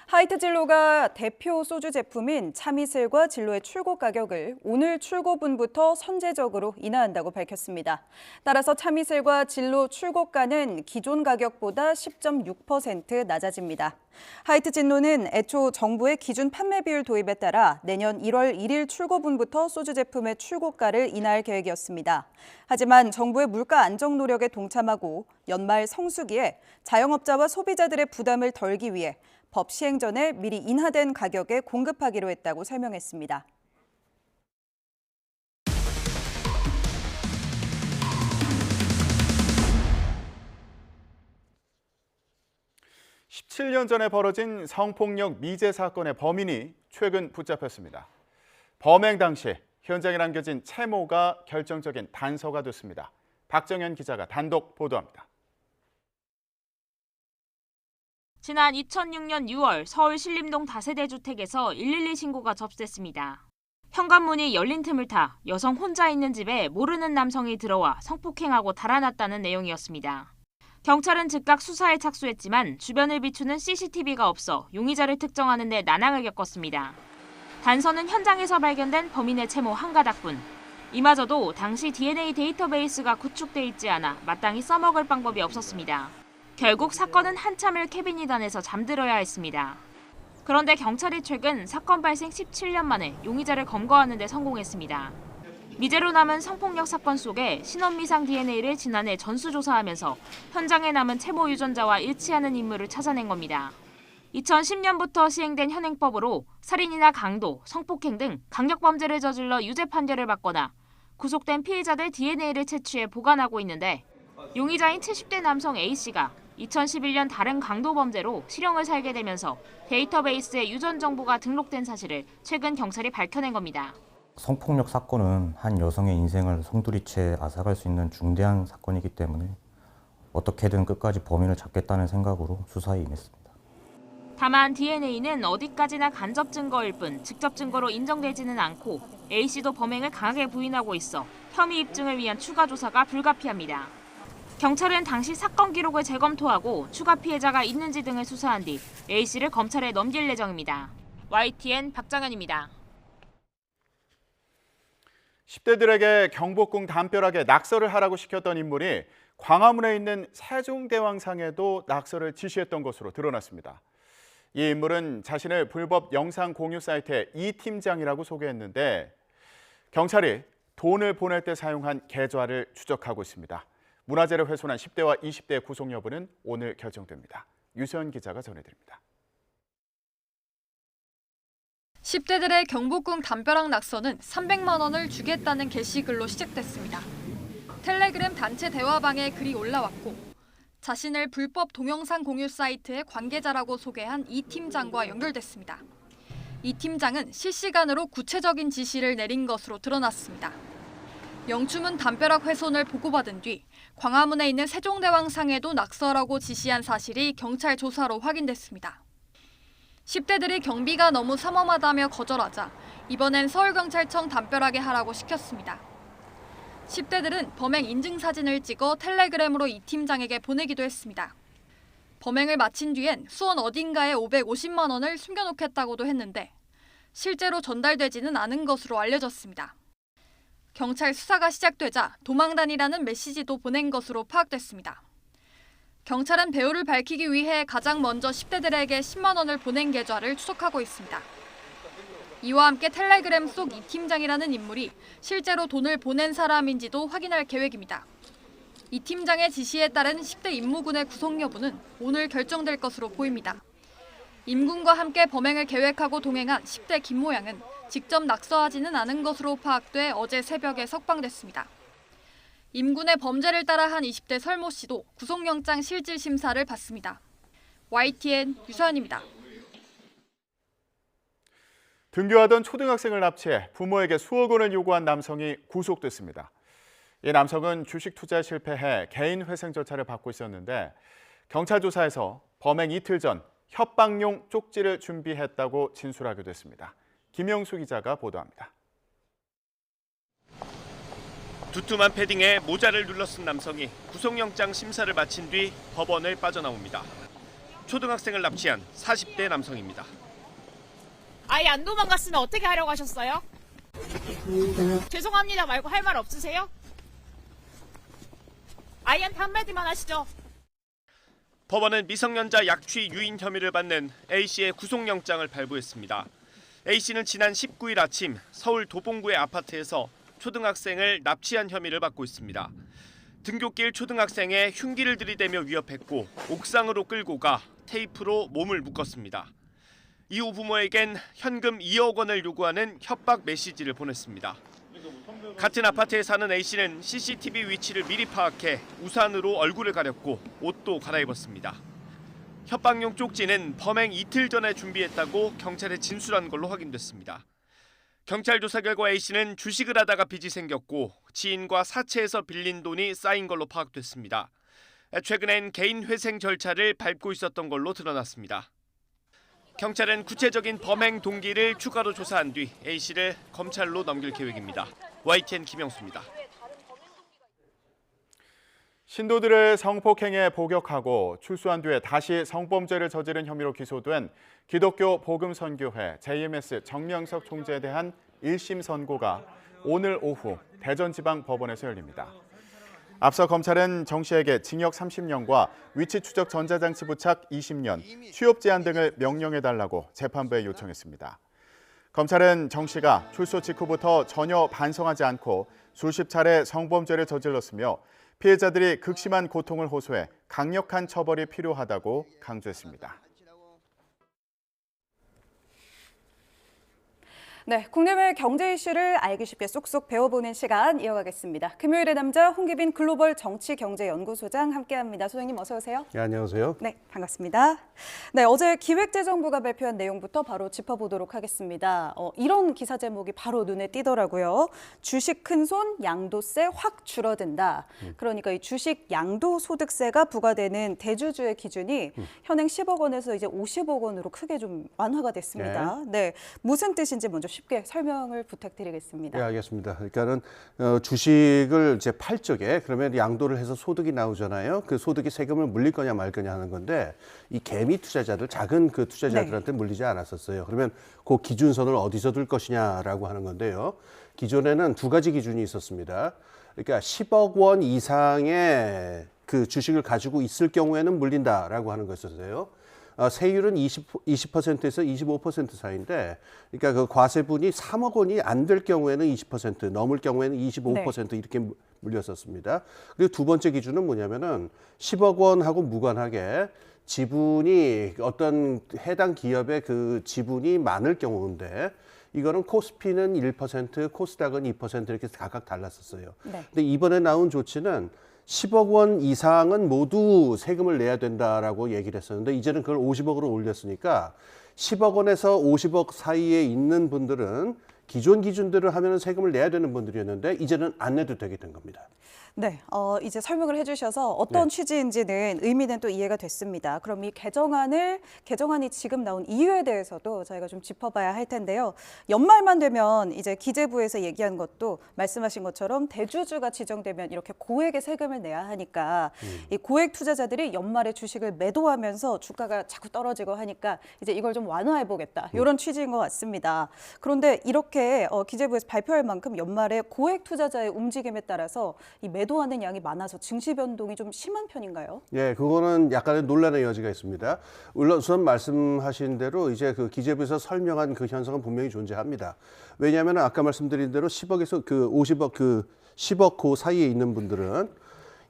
하이트 진로가 대표 소주 제품인 참이슬과 진로의 출고 가격을 오늘 출고분부터 선제적으로 인하한다고 밝혔습니다. 따라서 참이슬과 진로 출고가는 기존 가격보다 10.6% 낮아집니다. 하이트 진로는 애초 정부의 기준 판매 비율 도입에 따라 내년 1월 1일 출고분부터 소주 제품의 출고가를 인하할 계획이었습니다. 하지만 정부의 물가 안정 노력에 동참하고 연말 성수기에 자영업자와 소비자들의 부담을 덜기 위해 법 시행 전에 미리 인하된 가격에 공급하기로 했다고 설명했습니다. (17년) 전에 벌어진 성폭력 미제 사건의 범인이 최근 붙잡혔습니다. 범행 당시 현장에 남겨진 채모가 결정적인 단서가 됐습니다. 박정현 기자가 단독 보도합니다. 지난 2006년 6월 서울 신림동 다세대 주택에서 112 신고가 접수됐습니다. 현관문이 열린 틈을 타 여성 혼자 있는 집에 모르는 남성이 들어와 성폭행하고 달아났다는 내용이었습니다. 경찰은 즉각 수사에 착수했지만 주변을 비추는 CCTV가 없어 용의자를 특정하는 데 난항을 겪었습니다. 단서는 현장에서 발견된 범인의 채모 한 가닥뿐. 이마저도 당시 DNA 데이터베이스가 구축돼 있지 않아 마땅히 써먹을 방법이 없었습니다. 결국 사건은 한참을 캐비닛 안에서 잠들어야 했습니다. 그런데 경찰이 최근 사건 발생 17년 만에 용의자를 검거하는 데 성공했습니다. 미제로 남은 성폭력 사건 속에 신원미상 DNA를 지난해 전수조사하면서 현장에 남은 채모 유전자와 일치하는 인물을 찾아낸 겁니다. 2010년부터 시행된 현행법으로 살인이나 강도, 성폭행 등 강력범죄를 저질러 유죄 판결을 받거나 구속된 피해자들 DNA를 채취해 보관하고 있는데 용의자인 70대 남성 A씨가 2011년 다른 강도 범죄로 실형을 살게 되면서 데이터베이스에 유전 정보가 등록된 사실을 최근 경찰이 밝혀낸 겁니다. 성폭력 사건은 한 여성의 인생을 송두리째 앗아갈 수 있는 중대한 사건이기 때문에 어떻게든 끝까지 범인을 잡겠다는 생각으로 수사에 임했습니다. 다만 DNA는 어디까지나 간접 증거일 뿐 직접 증거로 인정되지는 않고 A씨도 범행을 강하게 부인하고 있어 혐의 입증을 위한 추가 조사가 불가피합니다. 경찰은 당시 사건 기록을 재검토하고 추가 피해자가 있는지 등을 수사한 뒤 A씨를 검찰에 넘길 예정입니다. YTN 박정현입니다. 10대들에게 경복궁 담벼락에 낙서를 하라고 시켰던 인물이 광화문에 있는 세종대왕상에도 낙서를 지시했던 것으로 드러났습니다. 이 인물은 자신을 불법 영상 공유 사이트의 이 팀장이라고 소개했는데 경찰이 돈을 보낼 때 사용한 계좌를 추적하고 있습니다. 문화재를 훼손한 10대와 20대의 구속 여부는 오늘 결정됩니다. 유세연 기자가 전해드립니다. 10대들의 경복궁 담벼락 낙서는 300만 원을 주겠다는 게시글로 시작됐습니다. 텔레그램 단체 대화방에 글이 올라왔고 자신을 불법 동영상 공유 사이트의 관계자라고 소개한 이 팀장과 연결됐습니다. 이 팀장은 실시간으로 구체적인 지시를 내린 것으로 드러났습니다. 영추문 담벼락 훼손을 보고받은 뒤 광화문에 있는 세종대왕상에도 낙서라고 지시한 사실이 경찰 조사로 확인됐습니다. 10대들이 경비가 너무 삼엄하다며 거절하자 이번엔 서울경찰청 담벼락에 하라고 시켰습니다. 10대들은 범행 인증사진을 찍어 텔레그램으로 이 팀장에게 보내기도 했습니다. 범행을 마친 뒤엔 수원 어딘가에 550만 원을 숨겨놓겠다고도 했는데 실제로 전달되지는 않은 것으로 알려졌습니다. 경찰 수사가 시작되자 도망다니라는 메시지도 보낸 것으로 파악됐습니다. 경찰은 배우를 밝히기 위해 가장 먼저 10대들에게 10만 원을 보낸 계좌를 추적하고 있습니다. 이와 함께 텔레그램 속 이 팀장이라는 인물이 실제로 돈을 보낸 사람인지도 확인할 계획입니다. 이 팀장의 지시에 따른 10대 임무군의 구속 여부는 오늘 결정될 것으로 보입니다. 임군과 함께 범행을 계획하고 동행한 10대 김 모양은 직접 낙서하지는 않은 것으로 파악돼 어제 새벽에 석방됐습니다. 임군의 범죄를 따라한 20대 설모 씨도 구속영장 실질 심사를 받습니다. YTN 유서연입니다. 등교하던 초등학생을 납치해 부모에게 수억 원을 요구한 남성이 구속됐습니다. 이 남성은 주식 투자에 실패해 개인 회생 절차를 받고 있었는데 경찰 조사에서 범행 이틀 전 협박용 쪽지를 준비했다고 진술하기도 했습니다. 김영수 기자가 보도합니다. 두툼한 패딩에 모자를 눌러쓴 남성이 구속영장 심사를 마친 뒤 법원을 빠져나옵니다. 초등학생을 납치한 40대 남성입니다. 아예 안 도망갔으면 어떻게 하려고 하셨어요? 죄송합니다 말고 할 말 없으세요? 아이한테 한마디만 하시죠. 법원은 미성년자 약취 유인 혐의를 받는 A씨의 구속영장을 발부했습니다. A씨는 지난 19일 아침 서울 도봉구의 아파트에서 초등학생을 납치한 혐의를 받고 있습니다. 등굣길 초등학생의 흉기를 들이대며 위협했고 옥상으로 끌고 가 테이프로 몸을 묶었습니다. 이후 부모에겐 현금 2억 원을 요구하는 협박 메시지를 보냈습니다. 같은 아파트에 사는 A씨는 CCTV 위치를 미리 파악해 우산으로 얼굴을 가렸고 옷도 갈아입었습니다. 협박용 쪽지는 범행 이틀 전에 준비했다고 경찰에 진술한 걸로 확인됐습니다. 경찰 조사 결과 A씨는 주식을 하다가 빚이 생겼고 지인과 사채에서 빌린 돈이 쌓인 걸로 파악됐습니다. 최근엔 개인 회생 절차를 밟고 있었던 걸로 드러났습니다. 경찰은 구체적인 범행 동기를 추가로 조사한 뒤 A씨를 검찰로 넘길 계획입니다. YTN 김영수입니다. 신도들을 성폭행에 복역하고 출소한 뒤에 다시 성범죄를 저지른 혐의로 기소된 기독교 복음선교회 JMS 정명석 총재에 대한 1심 선고가 오늘 오후 대전지방법원에서 열립니다. 앞서 검찰은 정 씨에게 징역 30년과 위치 추적 전자장치 부착 20년, 취업 제한 등을 명령해달라고 재판부에 요청했습니다. 검찰은 정 씨가 출소 직후부터 전혀 반성하지 않고 수십 차례 성범죄를 저질렀으며 피해자들이 극심한 고통을 호소해 강력한 처벌이 필요하다고 강조했습니다. 네, 국내외 경제 이슈를 알기 쉽게 쏙쏙 배워보는 시간 이어가겠습니다. 금요일의 남자 홍기빈 글로벌 정치경제연구소장 함께합니다. 소장님 어서 오세요. 네, 안녕하세요. 네, 반갑습니다. 네, 어제 기획재정부가 발표한 내용부터 바로 짚어보도록 하겠습니다. 이런 기사 제목이 바로 눈에 띄더라고요. 주식 큰손 양도세 확 줄어든다. 그러니까 이 주식 양도소득세가 부과되는 대주주의 기준이 현행 10억 원에서 이제 50억 원으로 크게 좀 완화가 됐습니다. 네, 무슨 뜻인지 먼저 쉽게 설명을 부탁드리겠습니다. 네, 알겠습니다. 그러니까는 주식을 이제 팔 적에 그러면 양도를 해서 소득이 나오잖아요. 그 소득이 세금을 물릴 거냐 말 거냐 하는 건데 이 개미 투자자들, 작은 그 투자자들한테 물리지 않았었어요. 그러면 그 기준선을 어디서 둘 것이냐라고 하는 건데요. 기존에는 두 가지 기준이 있었습니다. 그러니까 10억 원 이상의 그 주식을 가지고 있을 경우에는 물린다라고 하는 것이었어요. 세율은 20%에서 25% 사이인데, 그러니까 그 과세분이 3억 원이 안 될 경우에는 20%, 넘을 경우에는 25% 이렇게 물렸었습니다. 그리고 두 번째 기준은 뭐냐면은 10억 원하고 무관하게 지분이 어떤 해당 기업의 그 지분이 많을 경우인데, 이거는 코스피는 1%, 코스닥은 2% 이렇게 각각 달랐었어요. 근데 이번에 나온 조치는 10억 원 이상은 모두 세금을 내야 된다라고 얘기를 했었는데 이제는 그걸 50억으로 올렸으니까 10억 원에서 50억 사이에 있는 분들은 기존 기준대로 하면 세금을 내야 되는 분들이었는데 이제는 안 내도 되게 된 겁니다. 네, 이제 설명을 해주셔서 어떤 취지인지는 의미는 또 이해가 됐습니다. 그럼 이 개정안이 지금 나온 이유에 대해서도 저희가 좀 짚어봐야 할 텐데요. 연말만 되면 이제 기재부에서 얘기한 것도 말씀하신 것처럼 대주주가 지정되면 이렇게 고액의 세금을 내야 하니까 이 고액 투자자들이 연말에 주식을 매도하면서 주가가 자꾸 떨어지고 하니까 이제 이걸 좀 완화해보겠다 이런 취지인 것 같습니다. 그런데 이렇게 기재부에서 발표할 만큼 연말에 고액 투자자의 움직임에 따라서 이 매도하는 양이 많아서 증시 변동이 좀 심한 편인가요? 예, 그거는 약간의 논란의 여지가 있습니다. 우선 말씀하신 대로 이제 그 기재부에서 설명한 그 현상은 분명히 존재합니다. 왜냐하면 아까 말씀드린 대로 10억에서 그 50억 그 10억 그 사이에 있는 분들은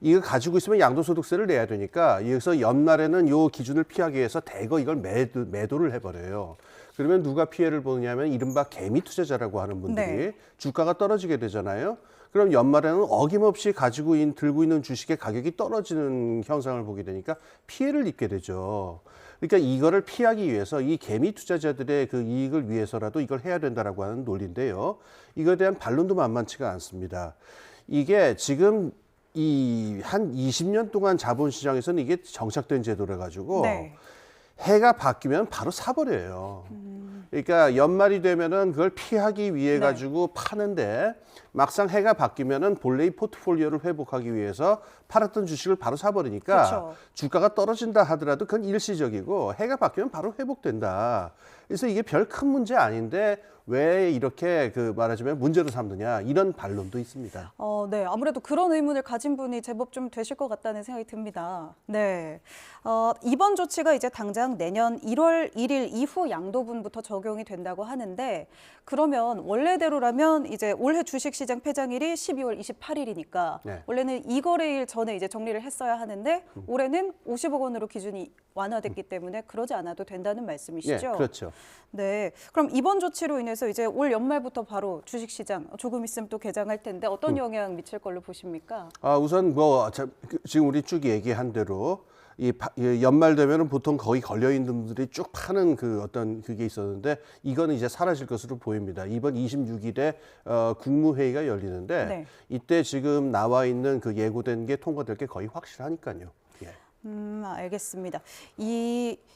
이거 가지고 있으면 양도소득세를 내야 되니까 여기서 연말에는 요 기준을 피하기 위해서 대거 이걸 매도를 해버려요. 그러면 누가 피해를 보느냐면 이른바 개미 투자자라고 하는 분들이 주가가 떨어지게 되잖아요. 그럼 연말에는 어김없이 들고 있는 주식의 가격이 떨어지는 현상을 보게 되니까 피해를 입게 되죠. 그러니까 이거를 피하기 위해서 이 개미 투자자들의 그 이익을 위해서라도 이걸 해야 된다라고 하는 논리인데요. 이거에 대한 반론도 만만치가 않습니다. 이게 지금 한 20년 동안 자본시장에서는 이게 정착된 제도라 가지고 해가 바뀌면 바로 사버려요. 그러니까 연말이 되면은 그걸 피하기 위해 가지고 파는데 막상 해가 바뀌면은 본래의 포트폴리오를 회복하기 위해서 팔았던 주식을 바로 사버리니까 주가가 떨어진다 하더라도 그건 일시적이고 해가 바뀌면 바로 회복된다. 그래서 이게 별 큰 문제 아닌데 왜 이렇게 말하자면 문제로 삼느냐 이런 반론도 있습니다. 네, 아무래도 그런 의문을 가진 분이 제법 좀 되실 것 같다는 생각이 듭니다. 네, 이번 조치가 이제 당장 내년 1월 1일 이후 양도분부터 적용이 된다고 하는데 그러면 원래대로라면 이제 올해 주식시장 폐장일이 12월 28일이니까 원래는 이 거래일 전에 이제 정리를 했어야 하는데 올해는 50억 원으로 기준이 완화됐기 때문에 그러지 않아도 된다는 말씀이시죠? 네, 그렇죠. 네, 그럼 이번 조치로 인해서 이제 올 연말부터 바로 주식시장 조금 있으면 또 개장할 텐데 어떤 영향 미칠 걸로 보십니까? 우선 지금 우리 쭉 얘기한 대로 이 연말 되면은 보통 거기 걸려 있는 분들이 쭉 파는 그 어떤 그게 있었는데 이거는 이제 사라질 것으로 보입니다. 이번 26일에 국무회의가 열리는데 네. 이때 지금 나와 있는 그 예고된 게 통과될 게 거의 확실하니까요. 예. 알겠습니다.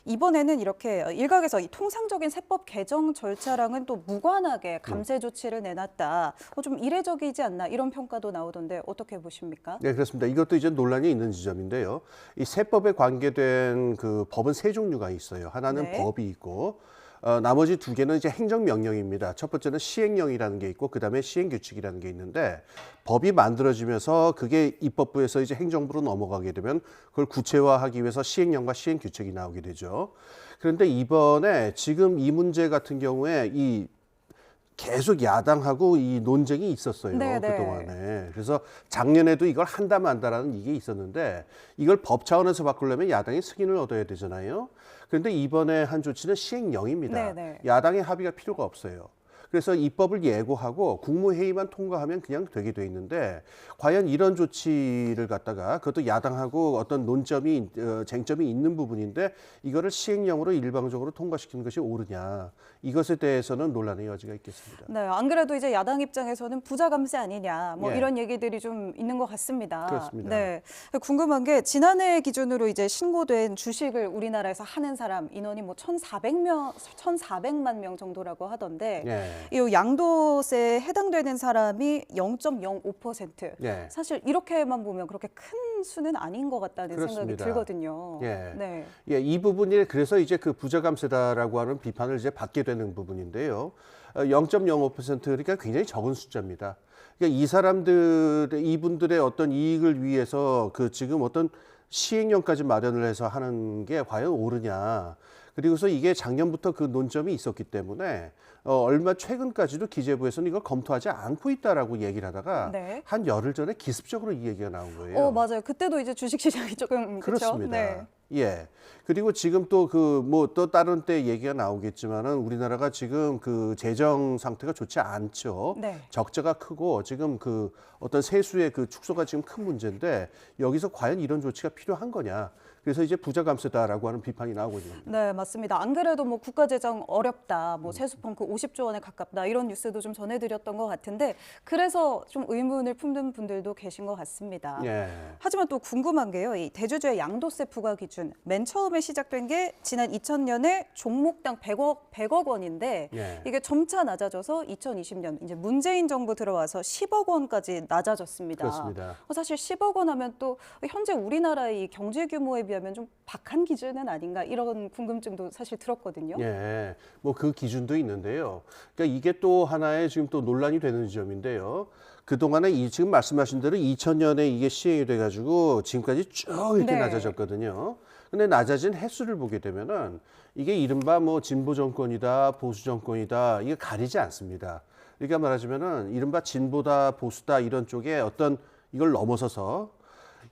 이번에는 이렇게 일각에서 이 통상적인 세법 개정 절차랑은 또 무관하게 감세 조치를 내놨다. 좀 이례적이지 않나 이런 평가도 나오던데 어떻게 보십니까? 네, 그렇습니다. 이것도 이제 논란이 있는 지점인데요. 이 세법에 관계된 그 법은 세 종류가 있어요. 하나는 네. 법이 있고 나머지 두 개는 이제 행정명령입니다. 첫 번째는 시행령이라는 게 있고 그다음에 시행규칙이라는 게 있는데 법이 만들어지면서 그게 입법부에서 이제 행정부로 넘어가게 되면 그걸 구체화하기 위해서 시행령과 시행규칙이 나오게 되죠. 그런데 이번에 지금 이 문제 같은 경우에 이 계속 야당하고 이 논쟁이 있었어요. 네, 네. 그동안에. 그래서 작년에도 이걸 한다 만다라는 이게 있었는데 이걸 법 차원에서 바꾸려면 야당의 승인을 얻어야 되잖아요. 그런데 이번에 한 조치는 시행령입니다. 네, 네. 야당의 합의가 필요가 없어요. 그래서 입법을 예고하고 국무회의만 통과하면 그냥 되게 돼 있는데 과연 이런 조치를 갖다가 그것도 야당하고 어떤 논점이 쟁점이 있는 부분인데 이거를 시행령으로 일방적으로 통과시키는 것이 옳으냐 이것에 대해서는 논란의 여지가 있겠습니다. 네, 안 그래도 이제 야당 입장에서는 부자 감세 아니냐 뭐 예. 이런 얘기들이 좀 있는 것 같습니다. 그렇습니다. 네, 궁금한 게 지난해 기준으로 이제 신고된 주식을 우리나라에서 하는 사람 인원이 뭐 1,400만 명 정도라고 하던데 예. 이 양도세에 해당되는 사람이 0.05%. 예. 사실 이렇게만 보면 그렇게 큰 수는 아닌 것 같다는 생각이 그렇습니다. 들거든요. 예. 네. 예, 이 부분이 그래서 이제 그 부자 감세다라고 하는 비판을 이제 받게 되는 부분인데요. 0.05% 그러니까 굉장히 적은 숫자입니다. 그러니까 이분들의 어떤 이익을 위해서 그 지금 어떤 시행령까지 마련을 해서 하는 게 과연 옳으냐. 그리고서 이게 작년부터 그 논점이 있었기 때문에 얼마 최근까지도 기재부에서는 이걸 검토하지 않고 있다라고 얘기를 하다가 네. 한 열흘 전에 기습적으로 이 얘기가 나온 거예요. 맞아요. 그때도 이제 주식시장이 조금 그렇습니다. 네. 예. 그리고 지금 또 또 다른 때 얘기가 나오겠지만은 우리나라가 지금 그 재정 상태가 좋지 않죠. 네. 적자가 크고 지금 그 어떤 세수의 그 축소가 지금 큰 문제인데 여기서 과연 이런 조치가 필요한 거냐. 그래서 이제 부자 감세다라고 하는 비판이 나오고 있는 겁니다. 네, 맞습니다. 안 그래도 뭐 국가 재정 어렵다, 뭐 세수펑크 50조 원에 가깝다 이런 뉴스도 좀 전해드렸던 것 같은데 그래서 좀 의문을 품는 분들도 계신 것 같습니다. 예. 하지만 또 궁금한 게요, 이 대주주의 양도세 부과 기준 맨 처음에 시작된 게 지난 2000년에 종목당 100억 원인데 예. 이게 점차 낮아져서 2020년 이제 문재인 정부 들어와서 10억 원까지 낮아졌습니다. 그렇습니다. 사실 10억 원 하면 또 현재 우리나라의 경제 규모에 비하면 좀 박한 기준은 아닌가 이런 궁금증도 사실 들었거든요. 예, 뭐 그 기준도 있는데요. 그러니까 이게 또 하나의 지금 또 논란이 되는 지점인데요. 그동안에 지금 말씀하신 대로 2000년에 이게 시행이 돼가지고 지금까지 쭉 이렇게 네. 낮아졌거든요. 근데 낮아진 횟수를 보게 되면은 이게 이른바 뭐 진보 정권이다, 보수 정권이다, 이게 가리지 않습니다. 그러니까 말하자면은 이른바 진보다, 보수다 이런 쪽에 어떤 이걸 넘어서서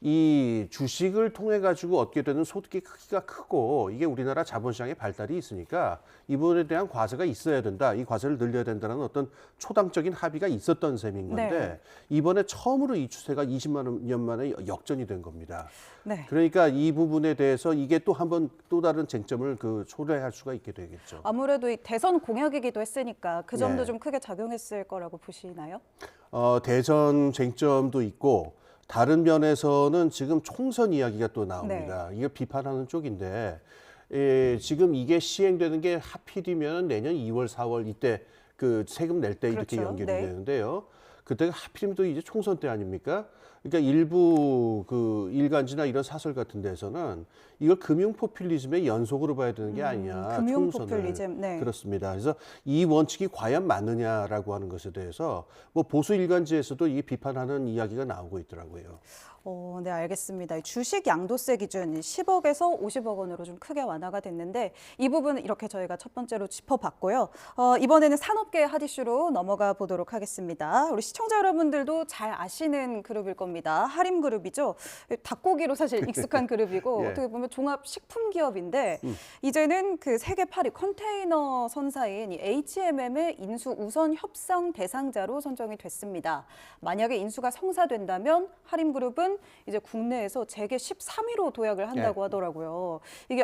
이 주식을 통해 가지고 얻게 되는 소득의 크기가 크고 이게 우리나라 자본시장의 발달이 있으니까 이 부분에 대한 과세가 있어야 된다. 이 과세를 늘려야 된다는 어떤 초당적인 합의가 있었던 셈인 건데 네. 이번에 처음으로 이 추세가 20만 년 만에 역전이 된 겁니다. 네. 그러니까 이 부분에 대해서 이게 또 한번 또 다른 쟁점을 초래할 수가 있게 되겠죠. 아무래도 이 대선 공약이기도 했으니까 그 점도 네. 좀 크게 작용했을 거라고 보시나요? 대선 쟁점도 있고 다른 면에서는 지금 총선 이야기가 또 나옵니다. 이게 비판하는 쪽인데 지금 이게 시행되는 게 하필이면 내년 2월, 4월 이때 그 세금 낼 때 이렇게 그렇죠. 연결이 네. 되는데요. 그때가 하필이면 또 이제 총선 때 아닙니까? 그러니까 일부 그 일간지나 이런 사설 같은 데서는 이걸 금융 포퓰리즘의 연속으로 봐야 되는 게 아니냐. 금융 총선을. 포퓰리즘, 네. 그렇습니다. 그래서 이 원칙이 과연 맞느냐라고 하는 것에 대해서 뭐 보수 일간지에서도 이 비판하는 이야기가 나오고 있더라고요. 네, 알겠습니다. 주식 양도세 기준 10억에서 50억 원으로 좀 크게 완화가 됐는데 이 부분은 이렇게 저희가 첫 번째로 짚어봤고요. 이번에는 산업계 핫이슈로 넘어가 보도록 하겠습니다. 우리 시청자 시청자 여러분들도 잘 아시는 그룹일 겁니다. 하림그룹이죠. 닭고기로 사실 익숙한 그룹이고 예. 어떻게 보면 종합식품기업인데 이제는 그 세계 8위 컨테이너 선사인 이 HMM의 인수 우선 협상 대상자로 선정이 됐습니다. 만약에 인수가 성사된다면 하림그룹은 이제 국내에서 재계 13위로 도약을 한다고 하더라고요. 이게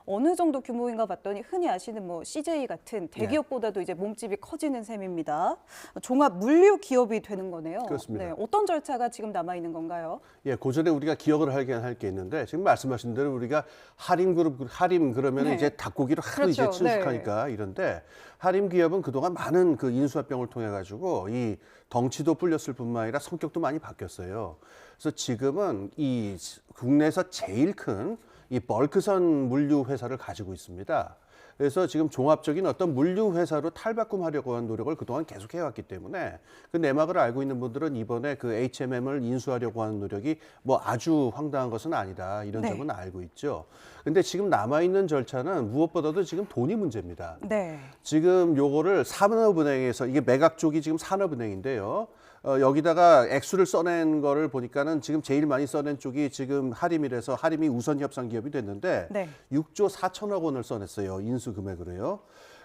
어느 정도 규모인가 봤더니 흔히 아시는 뭐 CJ 같은 대기업보다도 이제 몸집이 커지는 셈입니다. 종합 물류 기업이 되는 거네요. 그렇습니다. 네, 어떤 절차가 지금 남아 있는 건가요? 예, 그 전에 우리가 기억을 할 게 있는데 지금 말씀하신 대로 우리가 하림 그러면 네. 이제 닭고기로 하도 그렇죠. 이제 친숙하니까 이런데 하림 기업은 그동안 많은 그 인수합병을 통해 가지고 이 덩치도 불렸을 뿐만 아니라 성격도 많이 바뀌었어요. 그래서 지금은 이 국내에서 제일 큰 이 벌크선 물류 회사를 가지고 있습니다. 그래서 지금 종합적인 어떤 물류 회사로 탈바꿈하려고 한 노력을 그동안 계속 해왔기 때문에 그 내막을 알고 있는 분들은 이번에 그 HMM을 인수하려고 하는 노력이 뭐 아주 황당한 것은 아니다 이런 네. 점은 알고 있죠. 근데 지금 남아 있는 절차는 무엇보다도 지금 돈이 문제입니다. 네. 지금 요거를 산업은행에서 이게 매각 쪽이 지금 산업은행인데요. 여기다가 액수를 써낸 거를 보니까는 지금 제일 많이 써낸 쪽이 지금 하림이라서 하림이 우선 협상 기업이 됐는데 네. 6조 4천억 원을 써냈어요. 인수 금액으로요.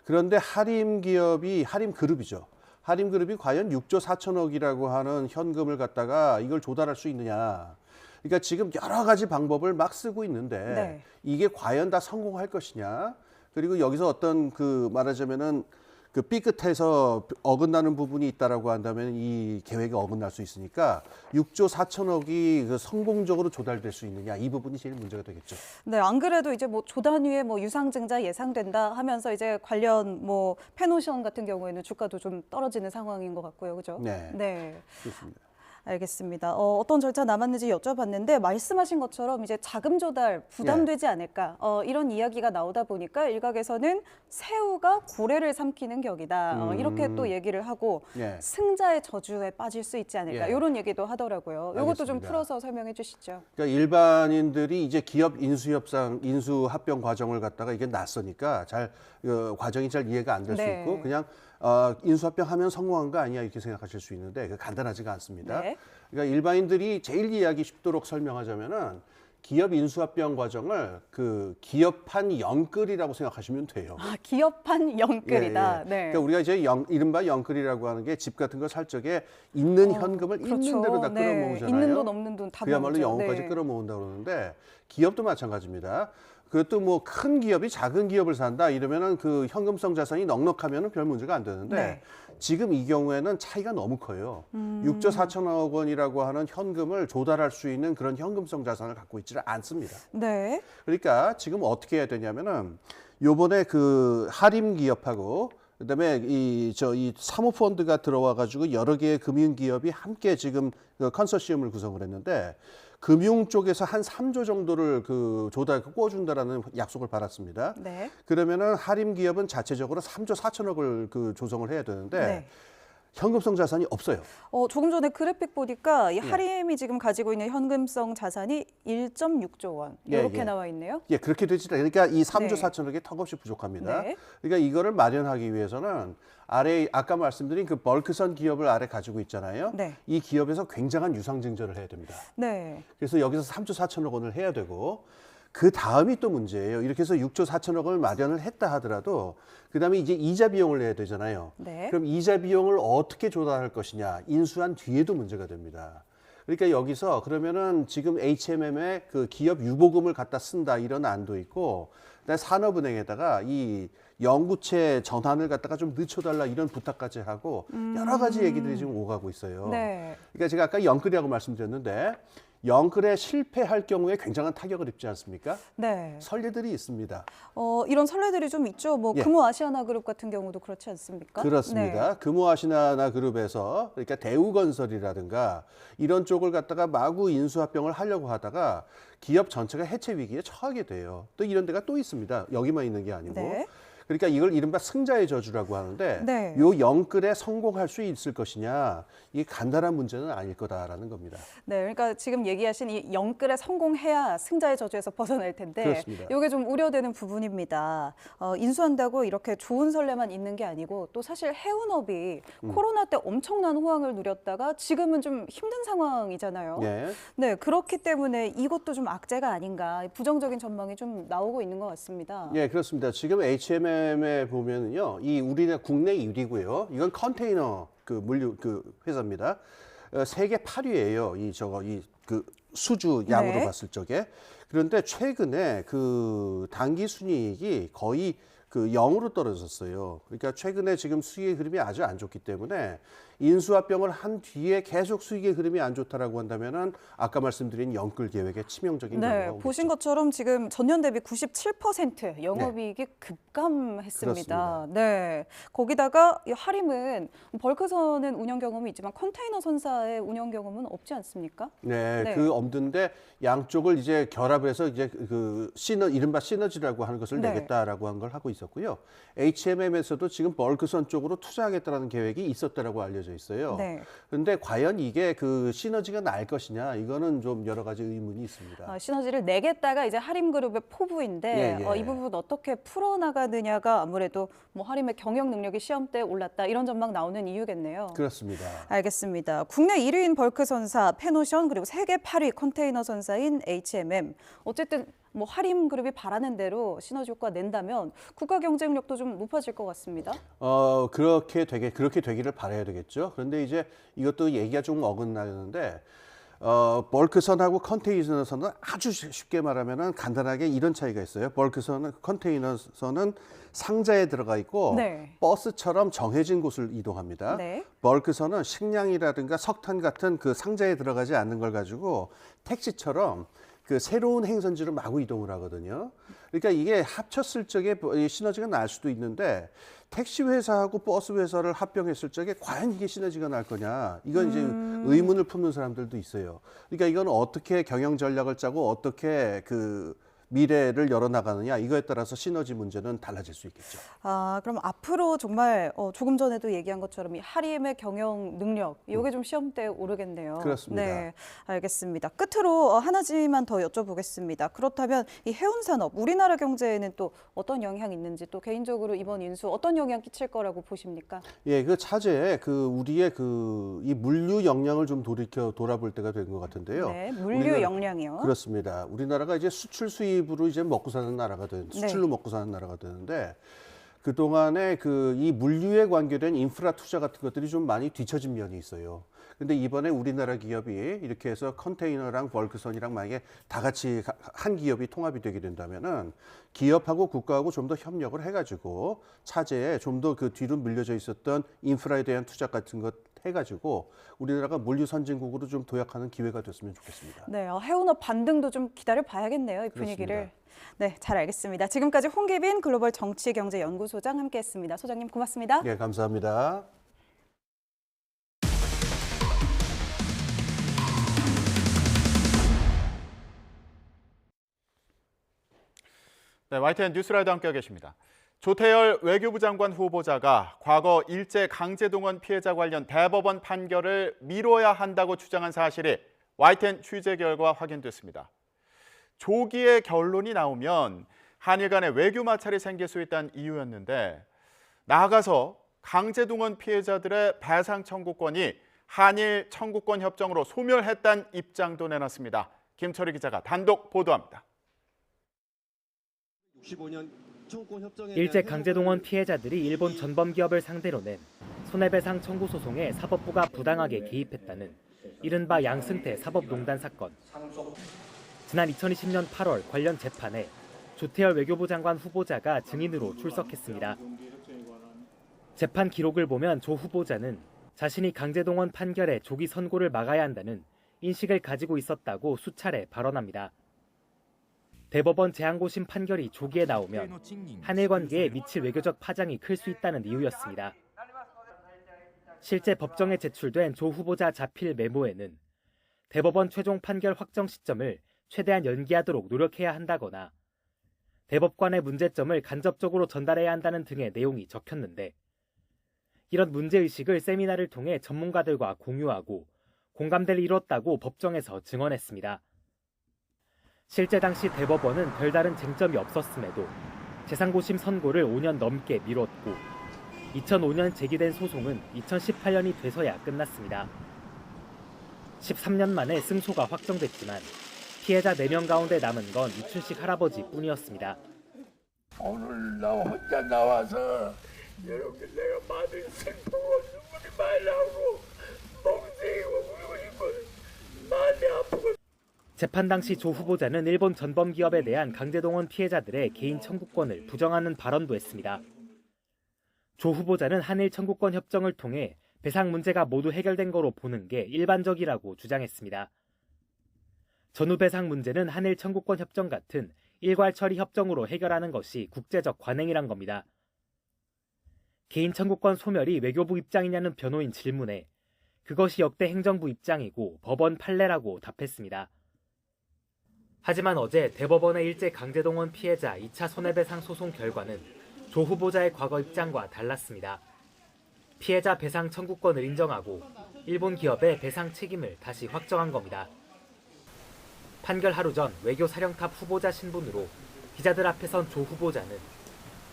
그런데 하림 기업이 하림 그룹이죠. 하림 그룹이 과연 6조 4천억이라고 하는 현금을 갖다가 이걸 조달할 수 있느냐. 그러니까 지금 여러 가지 방법을 막 쓰고 있는데 네. 이게 과연 다 성공할 것이냐. 그리고 여기서 어떤 그 말하자면은 그 삐끗해서 어긋나는 부분이 있다라고 한다면 이 계획이 어긋날 수 있으니까 6조 4천억이 그 성공적으로 조달될 수 있느냐 이 부분이 제일 문제가 되겠죠. 네, 안 그래도 이제 뭐 조단위에 뭐 유상증자 예상된다 하면서 이제 관련 뭐 페노션 같은 경우에는 주가도 좀 떨어지는 상황인 것 같고요, 그죠? 네, 네. 그렇습니다. 알겠습니다. 어떤 절차 남았는지 여쭤봤는데 말씀하신 것처럼 이제 자금 조달 부담되지 않을까 이런 이야기가 나오다 보니까 일각에서는 새우가 고래를 삼키는 격이다 이렇게 또 얘기를 하고 예. 승자의 저주에 빠질 수 있지 않을까 예. 이런 얘기도 하더라고요. 이것도 좀 알겠습니다. 풀어서 설명해 주시죠. 그러니까 일반인들이 이제 기업 인수 합병 과정을 갖다가 이게 낯서니까 과정이 잘 이해가 안 될 수 네. 있고 그냥 인수합병하면 성공한 거 아니야 이렇게 생각하실 수 있는데 그 간단하지가 않습니다. 네. 그러니까 일반인들이 제일 이해하기 쉽도록 설명하자면은 기업 인수합병 과정을 그 기업한 영끌이라고 생각하시면 돼요. 아, 기업한 영끌이다. 예, 예. 네. 그러니까 우리가 이제 이른바 영끌이라고 하는 게 집 같은 거 살 적에 있는 현금을 그렇죠. 있는 대로 다 네. 끌어모으잖아요. 있는 돈 없는 돈 다 그야말로 모으죠. 영혼까지 네. 끌어모은다고 그러는데 기업도 마찬가지입니다. 그것도 뭐 큰 기업이 작은 기업을 산다 이러면은 그 현금성 자산이 넉넉하면은 별 문제가 안 되는데 네. 지금 이 경우에는 차이가 너무 커요. 6조 4천억 원이라고 하는 현금을 조달할 수 있는 그런 현금성 자산을 갖고 있지를 않습니다. 네. 그러니까 지금 어떻게 해야 되냐면은 요번에 그 하림 기업하고 그다음에 이 사모펀드가 들어와 가지고 여러 개의 금융 기업이 함께 지금 그 컨소시엄을 구성을 했는데 금융 쪽에서 한 3조 정도를 그 꿔준다라는 약속을 받았습니다. 네. 그러면은 하림 기업은 자체적으로 3조 4천억을 그 조성을 해야 되는데 네. 현금성 자산이 없어요. 조금 전에 그래픽 보니까 이 예. 하림이 지금 가지고 있는 현금성 자산이 1.6조 원 이렇게 예. 나와 있네요. 예, 그렇게 되지. 그러니까 이 3조 네. 4천억이 턱없이 부족합니다. 네. 그러니까 이거를 마련하기 위해서는 아래 아까 말씀드린 그 벌크선 기업을 아래 가지고 있잖아요. 네. 이 기업에서 굉장한 유상증자를 해야 됩니다. 네. 그래서 여기서 3조 4천억 원을 해야 되고 그 다음이 또 문제예요. 이렇게 해서 6조 4천억 원을 마련을 했다 하더라도 그다음에 이제 이자 비용을 내야 되잖아요. 네. 그럼 이자 비용을 어떻게 조달할 것이냐. 인수한 뒤에도 문제가 됩니다. 그러니까 여기서 그러면은 지금 HMM에 그 기업 유보금을 갖다 쓴다 이런 안도 있고 그다음에 산업은행에다가 이 영구채 전환을 갖다가 좀 늦춰달라 이런 부탁까지 하고 여러 가지 얘기들이 지금 오가고 있어요. 네. 그러니까 제가 아까 영끌이라고 말씀드렸는데 영끌에 실패할 경우에 굉장한 타격을 입지 않습니까? 네. 선례들이 있습니다. 이런 선례들이 좀 있죠. 뭐 예. 금호 아시아나 그룹 같은 경우도 그렇지 않습니까? 그렇습니다. 네. 금호아시아나 그룹에서 그러니까 대우건설이라든가 이런 쪽을 갖다가 마구 인수합병을 하려고 하다가 기업 전체가 해체 위기에 처하게 돼요. 또 이런 데가 또 있습니다. 여기만 있는 게 아니고. 네. 그러니까 이걸 이른바 승자의 저주라고 하는데 네. 요 영끌에 성공할 수 있을 것이냐 이게 간단한 문제는 아닐 거다라는 겁니다. 네, 그러니까 지금 얘기하신 이 영끌에 성공해야 승자의 저주에서 벗어날 텐데 그렇습니다. 이게 좀 우려되는 부분입니다. 인수한다고 이렇게 좋은 선례만 있는 게 아니고 또 사실 해운업이 코로나 때 엄청난 호황을 누렸다가 지금은 좀 힘든 상황이잖아요. 네. 네, 그렇기 때문에 이것도 좀 악재가 아닌가 부정적인 전망이 좀 나오고 있는 것 같습니다. 예, 그렇습니다. 지금 H&M에 보면은요, 이 우리나라 국내 1위고요. 이건 컨테이너 그 물류 그 회사입니다. 세계 8위예요. 그 수주 양으로 네. 봤을 적에. 그런데 최근에 그 당기 순이익이 거의 그 0으로 떨어졌어요. 그러니까 최근에 지금 수익의 흐름이 아주 안 좋기 때문에 인수합병을 한 뒤에 계속 수익의 흐름이 안 좋다라고 한다면은 아까 말씀드린 영끌 계획에 치명적인 네, 결과가 보신 것처럼 지금 전년 대비 97% 영업이익이 급감했습니다. 네, 거기다가 이 하림은 벌크선은 운영 경험이 있지만 컨테이너 선사의 운영 경험은 없지 않습니까? 네, 네. 그 없는데 양쪽을 이제 결합해서 이제 그 이른바 시너지라고 하는 것을 네. 내겠다라고 한 걸 하고 있었고요. H&M에서도 지금 벌크선 쪽으로 투자하겠다는 계획이 있었다라고 알려져 있어요. 네. 그런데 과연 이게 그 시너지가 날 것이냐 이거는 좀 여러 가지 의문이 있습니다. 시너지를 내겠다가 이제 하림그룹의 포부인데 예, 예. 이 부분 어떻게 풀어나가느냐가 아무래도 뭐 하림의 경영 능력이 시험대에 올랐다 이런 전망 나오는 이유겠네요. 그렇습니다. 알겠습니다. 국내 1위인 벌크선사 페노션 그리고 세계 8위 컨테이너 선사인 H&M 어쨌든 뭐 하림그룹이 바라는 대로 시너지 효과 낸다면 국가 경쟁력도 좀 높아질 것 같습니다. 그렇게 되기를 바라야 되겠죠. 그런데 이제 이것도 얘기가 좀 어긋나는데 벌크선하고 컨테이너선은 아주 쉽게 말하면은 간단하게 이런 차이가 있어요. 벌크선은 컨테이너선은 상자에 들어가 있고 네. 버스처럼 정해진 곳을 이동합니다. 네. 벌크선은 식량이라든가 석탄 같은 그 상자에 들어가지 않는 걸 가지고 택시처럼 그 새로운 행선지로 마구 이동을 하거든요. 그러니까 이게 합쳤을 적에 시너지가 날 수도 있는데 택시 회사하고 버스 회사를 합병했을 적에 과연 이게 시너지가 날 거냐 이건 이제 의문을 품는 사람들도 있어요. 그러니까 이건 어떻게 경영 전략을 짜고 어떻게 그 미래를 열어나가느냐 이거에 따라서 시너지 문제는 달라질 수 있겠죠. 그럼 앞으로 정말 조금 전에도 얘기한 것처럼 이 하림의 경영 능력 이게 좀 시험대에 오르겠네요. 그렇습니다. 네, 알겠습니다. 끝으로 하나지만 더 여쭤보겠습니다. 그렇다면 이 해운산업 우리나라 경제에는 또 어떤 영향이 있는지 또 개인적으로 이번 인수 어떤 영향 끼칠 거라고 보십니까? 예, 그 차제에 그 우리의 그 이 물류 역량을 좀 돌아볼 때가 된 것 같은데요. 네, 물류 역량이요. 그렇습니다. 우리나라가 이제 수출 수입으로 이제 먹고 사는 나라가 수출로 먹고 사는 나라가 되는데 그 동안에 그 이 물류에 관계된 인프라 투자 같은 것들이 좀 많이 뒤처진 면이 있어요. 근데 이번에 우리나라 기업이 이렇게 해서 컨테이너랑 벌크선이랑 만약에 다 같이 한 기업이 통합이 되게 된다면은 기업하고 국가하고 좀 더 협력을 해가지고 차제에 좀 더 그 뒤로 밀려져 있었던 인프라에 대한 투자 같은 것 해가지고 우리나라가 물류 선진국으로 좀 도약하는 기회가 됐으면 좋겠습니다. 네, 해운업 반등도 좀 기다려 봐야겠네요, 이 분위기를. 네, 잘 알겠습니다. 지금까지 홍기빈 글로벌 정치경제연구소장 함께했습니다. 소장님 고맙습니다. 네, 감사합니다. 네, YTN 뉴스라이드 함께하고 계십니다. 조태열 외교부 장관 후보자가 과거 일제 강제동원 피해자 관련 대법원 판결을 미뤄야 한다고 주장한 사실이 YTN 취재 결과 확인됐습니다. 조기에 결론이 나오면 한일 간의 외교 마찰이 생길 수 있다는 이유였는데 나아가서 강제동원 피해자들의 배상 청구권이 한일 청구권 협정으로 소멸했다는 입장도 내놨습니다. 김철희 기자가 단독 보도합니다. 일제 강제동원 피해자들이 일본 전범기업을 상대로 낸 손해배상 청구 소송에 사법부가 부당하게 개입했다는 이른바 양승태 사법농단 사건. 지난 2020년 8월 관련 재판에 조태열 외교부 장관 후보자가 증인으로 출석했습니다. 재판 기록을 보면 조 후보자는 자신이 강제동원 판결의 조기 선고를 막아야 한다는 인식을 가지고 있었다고 수차례 발언합니다. 대법원 재항고심 판결이 조기에 나오면 한일 관계에 미칠 외교적 파장이 클 수 있다는 이유였습니다. 실제 법정에 제출된 조 후보자 자필 메모에는 대법원 최종 판결 확정 시점을 최대한 연기하도록 노력해야 한다거나 대법관의 문제점을 간접적으로 전달해야 한다는 등의 내용이 적혔는데 이런 문제의식을 세미나를 통해 전문가들과 공유하고 공감대를 이뤘다고 법정에서 증언했습니다. 실제 당시 대법원은 별다른 쟁점이 없었음에도 재상고심 선고를 5년 넘게 미뤘고 2005년 제기된 소송은 2018년이 돼서야 끝났습니다. 13년 만에 승소가 확정됐지만 피해자 4명 가운데 남은 건 이춘식 할아버지뿐이었습니다. 오늘 나 혼자 나와서 여러분들 내가 받은 슬픔과 눈물이 많이 나오고 멍청이고 울고 싶고 마음이 아프고. 재판 당시 조 후보자는 일본 전범기업에 대한 강제동원 피해자들의 개인 청구권을 부정하는 발언도 했습니다. 조 후보자는 한일 청구권 협정을 통해 배상 문제가 모두 해결된 거로 보는 게 일반적이라고 주장했습니다. 전후 배상 문제는 한일 청구권 협정 같은 일괄 처리 협정으로 해결하는 것이 국제적 관행이란 겁니다. 개인 청구권 소멸이 외교부 입장이냐는 변호인 질문에 그것이 역대 행정부 입장이고 법원 판례라고 답했습니다. 하지만 어제 대법원의 일제 강제동원 피해자 2차 손해배상 소송 결과는 조 후보자의 과거 입장과 달랐습니다. 피해자 배상 청구권을 인정하고 일본 기업의 배상 책임을 다시 확정한 겁니다. 판결 하루 전 외교사령탑 후보자 신분으로 기자들 앞에 선 조 후보자는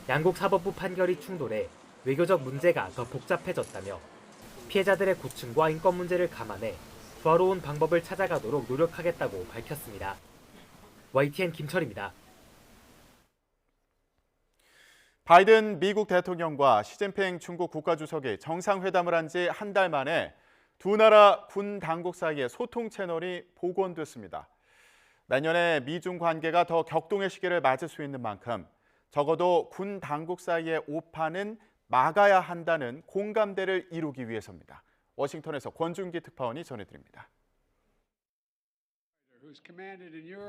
양국 사법부 판결이 충돌해 외교적 문제가 더 복잡해졌다며 피해자들의 고충과 인권 문제를 감안해 조화로운 방법을 찾아가도록 노력하겠다고 밝혔습니다. YTN 김철입니다. 바이든 미국 대통령과 시진핑 중국 국가주석이 정상회담을 한 지 한 달 만에 두 나라 군 당국 사이의 소통 채널이 복원됐습니다. 내년에 미중 관계가 더 격동의 시기를 맞을 수 있는 만큼 적어도 군 당국 사이의 오판은 막아야 한다는 공감대를 이루기 위해서입니다. 워싱턴에서 권준기 특파원이 전해드립니다.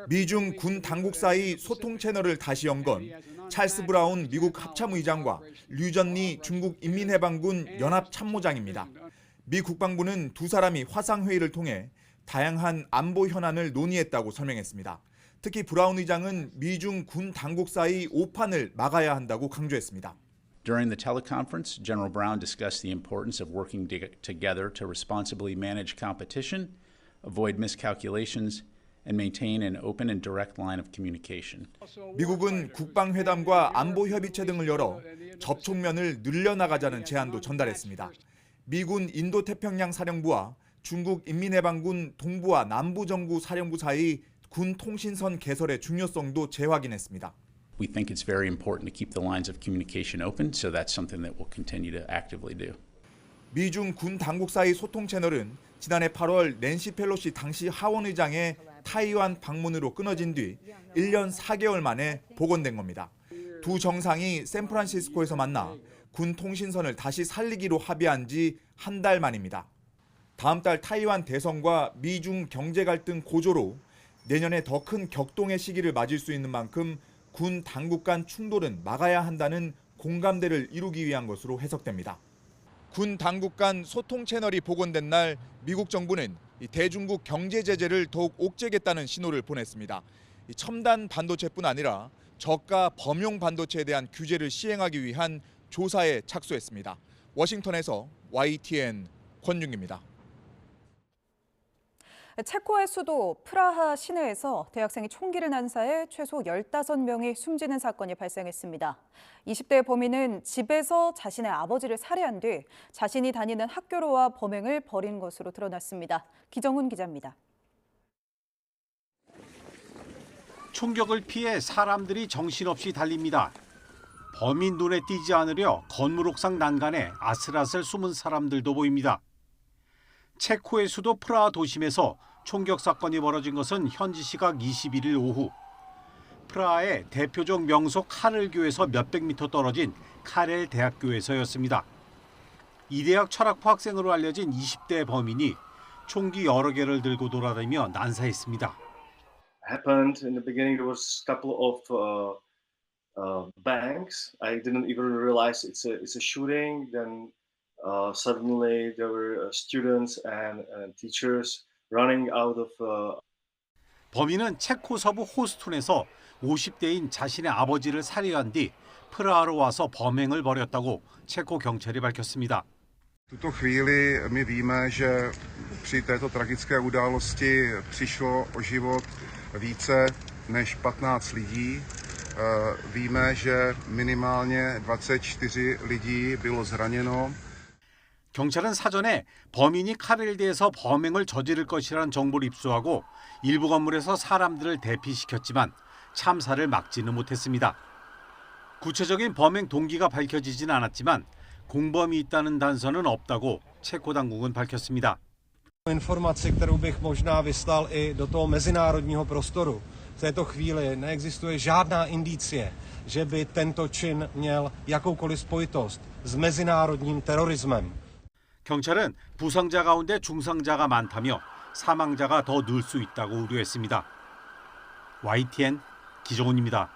미중 군 당국 사이 소통 채널을 다시 연 건 찰스 브라운 미국 합참의장과 류전리 중국 인민해방군 연합참모장입니다. 미 국방부는 두 사람이 화상회의를 통해 다양한 안보 현안을 논의했다고 설명했습니다. 특히 브라운 의장은 미중 군 당국 사이 오판을 막아야 한다고 강조했습니다. During the teleconference, General Brown discussed the importance of working together to responsibly manage competition, avoid miscalculations, and maintain an open and direct line of communication. 미국은 국방회담과 안보협의체 등을 열어 접촉면을 늘려나가자는 제안도 전달했습니다. 미군 인도태평양 사령부와 중국 인민해방군 동부와 남부정부 사령부 사이 군 통신선 개설의 중요성도 재확인했습니다. We think it's very important to keep the lines of communication open, so that's something that we'll continue to actively do. 미중 군 당국 사이 소통 채널은 지난해 8월 낸시 펠로시 당시 하원의장의 타이완 방문으로 끊어진 뒤 1년 4개월 만에 복원된 겁니다. 두 정상이 샌프란시스코에서 만나 군 통신선을 다시 살리기로 합의한 지 한 달 만입니다. 다음 달 타이완 대선과 미중 경제 갈등 고조로 내년에 더 큰 격동의 시기를 맞을 수 있는 만큼 군 당국 간 충돌은 막아야 한다는 공감대를 이루기 위한 것으로 해석됩니다. 군 당국 간 소통 채널이 복원된 날 미국 정부는 대중국 경제 제재를 더욱 옥죄겠다는 신호를 보냈습니다. 첨단 반도체뿐 아니라 저가 범용 반도체에 대한 규제를 시행하기 위한 조사에 착수했습니다. 워싱턴에서 YTN 권준기입니다. 체코의 수도 프라하 시내에서 대학생이 총기를 난사해 최소 15명이 숨지는 사건이 발생했습니다. 20대 범인은 집에서 자신의 아버지를 살해한 뒤 자신이 다니는 학교로 와 범행을 벌인 것으로 드러났습니다. 기정훈 기자입니다. 총격을 피해 사람들이 정신없이 달립니다. 범인 눈에 띄지 않으려 건물 옥상 난간에 아슬아슬 숨은 사람들도 보입니다. 체코의 수도 프라하 도심에서 총격 사건이 벌어진 것은 현지 시각 21일 오후. 프라하의 대표적 명소 카렐교에서 몇백 미터 떨어진 카렐 대학교에서였습니다. 이 대학 철학부 학생으로 알려진 20대 범인이 총기 여러 개를 들고 돌아다니며 난사했습니다. Happened in the beginning. There was a couple of bangs. I didn't even realize it's a shooting. Then suddenly there were students and teachers running out of. 범인은 체코 서부 호스툰에서 50대인 자신의 아버지를 살해한 뒤 프라하로 와서 범행을 벌였다고 체코 경찰이 밝혔습니다. V tuto chvíli my víme, že při této tragické události přišlo o život více než 15 lidí. Víme, že minimálně 24 lidí bylo zraněno. 경찰은 사전에 범인이 칼을 대서 범행을 저지를 것이라는 정보를 입수하고 일부 건물에서 사람들을 대피시켰지만 참사를 막지는 못했습니다. 구체적인 범행 동기가 밝혀지진 않았지만 공범이 있다는 단서는 없다고 체코 당국은 밝혔습니다. Informaci, kterou bych možná vyslal i do toho mezinárodního prostoru. V této chvíli neexistuje žádná indicie, že by tento čin měl jakoukoliv spojitost s mezinárodním terorismem. 경찰은 부상자 가운데 중상자가 많다며 사망자가 더 늘 수 있다고 우려했습니다. YTN 기정훈입니다.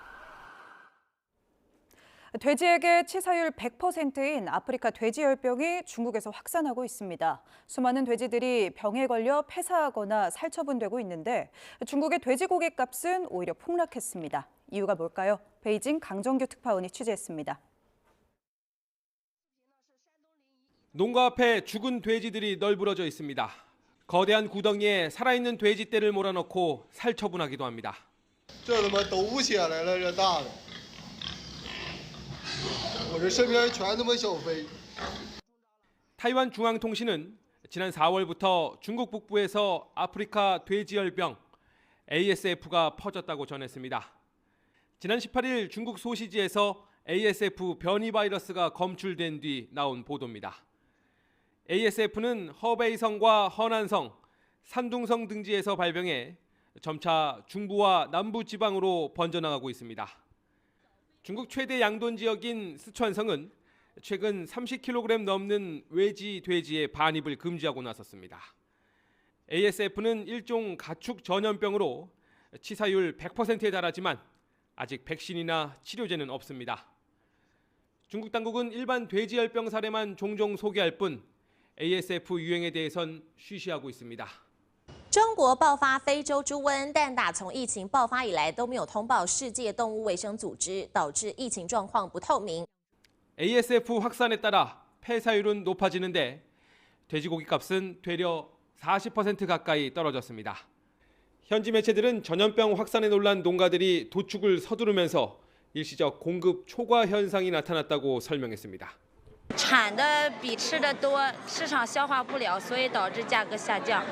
돼지에게 치사율 100%인 아프리카 돼지열병이 중국에서 확산하고 있습니다. 수많은 돼지들이 병에 걸려 폐사하거나 살처분되고 있는데 중국의 돼지고기 값은 오히려 폭락했습니다. 이유가 뭘까요? 베이징 강정규 특파원이 취재했습니다. 농가 앞에 죽은 돼지들이 널브러져 있습니다. 거대한 구덩이에 살아있는 돼지떼를 몰아넣고 살처분하기도 합니다. 타이완 중앙통신은 지난 4월부터 중국 북부에서 아프리카 돼지열병 ASF가 퍼졌다고 전했습니다. 지난 18일 중국 소시지에서 ASF 변이 바이러스가 검출된 뒤 나온 보도입니다. ASF는 허베이성과 허난성, 산둥성 등지에서 발병해 점차 중부와 남부 지방으로 번져나가고 있습니다. 중국 최대 양돈 지역인 스촨성은 최근 30kg 넘는 외지 돼지의 반입을 금지하고 나섰습니다. ASF는 일종 가축 전염병으로 치사율 100%에 달하지만 아직 백신이나 치료제는 없습니다. 중국 당국은 일반 돼지열병 사례만 종종 소개할 뿐 ASF 유행에 대해선 쉬쉬하고 있습니다. 中国爆发非洲猪瘟，但打从疫情爆发以来都没有通报世界动物卫生组织，导致疫情状况不透明。 ASF 확산에 따라 폐사율은 높아지는데 돼지고기 값은 되려 40% 가까이 떨어졌습니다. 현지 매체들은 전염병 확산에 놀란 농가들이 도축을 서두르면서 일시적 공급 초과 현상이 나타났다고 설명했습니다. 产的比吃的多，市场消化不了，所以导致价格下降。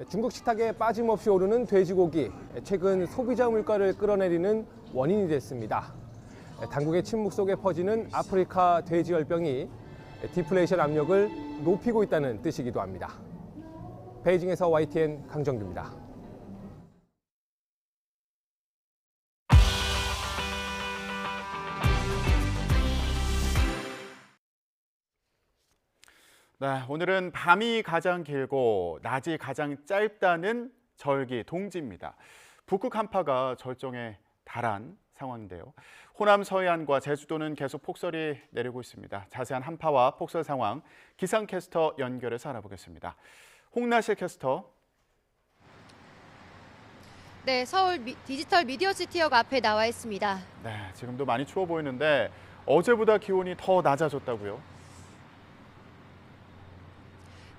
중국 식탁에 빠짐없이 오르는 돼지고기, 최근 소비자 물가를 끌어내리는 원인이 됐습니다. 당국의 침묵 속에 퍼지는 아프리카 돼지열병이 디플레이션 압력을 높이고 있다는 뜻이기도 합니다. 베이징에서 YTN 강정규입니다. 네, 오늘은 밤이 가장 길고 낮이 가장 짧다는 절기 동지입니다. 북극 한파가 절정에 달한 상황인데요. 호남 서해안과 제주도는 계속 폭설이 내리고 있습니다. 자세한 한파와 폭설 상황 기상캐스터 연결해서 알아보겠습니다. 홍나실 캐스터. 네, 서울 디지털 미디어시티역 앞에 나와 있습니다. 네, 지금도 많이 추워 보이는데 어제보다 기온이 더 낮아졌다고요?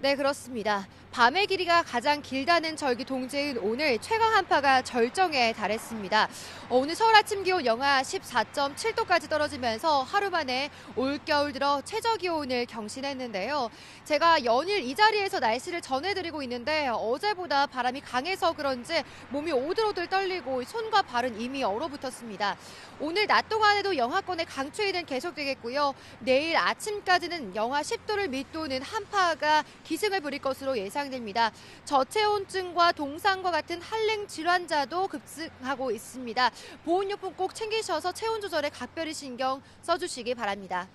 네, 그렇습니다. 밤의 길이가 가장 길다는 절기 동지인 오늘 최강 한파가 절정에 달했습니다. 오늘 서울 아침 기온 영하 14.7도까지 떨어지면서 하루 만에 올겨울 들어 최저 기온을 경신했는데요. 제가 연일 이 자리에서 날씨를 전해드리고 있는데 어제보다 바람이 강해서 그런지 몸이 오들오들 떨리고 손과 발은 이미 얼어붙었습니다. 오늘 낮 동안에도 영하권의 강추위는 계속되겠고요. 내일 아침까지는 영하 10도를 밑도는 한파가 기승을 부릴 것으로 예상됩니다. 저체온증과 동상과 같은 한랭 질환자도 급증하고 있습니다. 보온용품 꼭 챙기셔서 체온 조절에 각별히 신경 써주시기 바랍니다.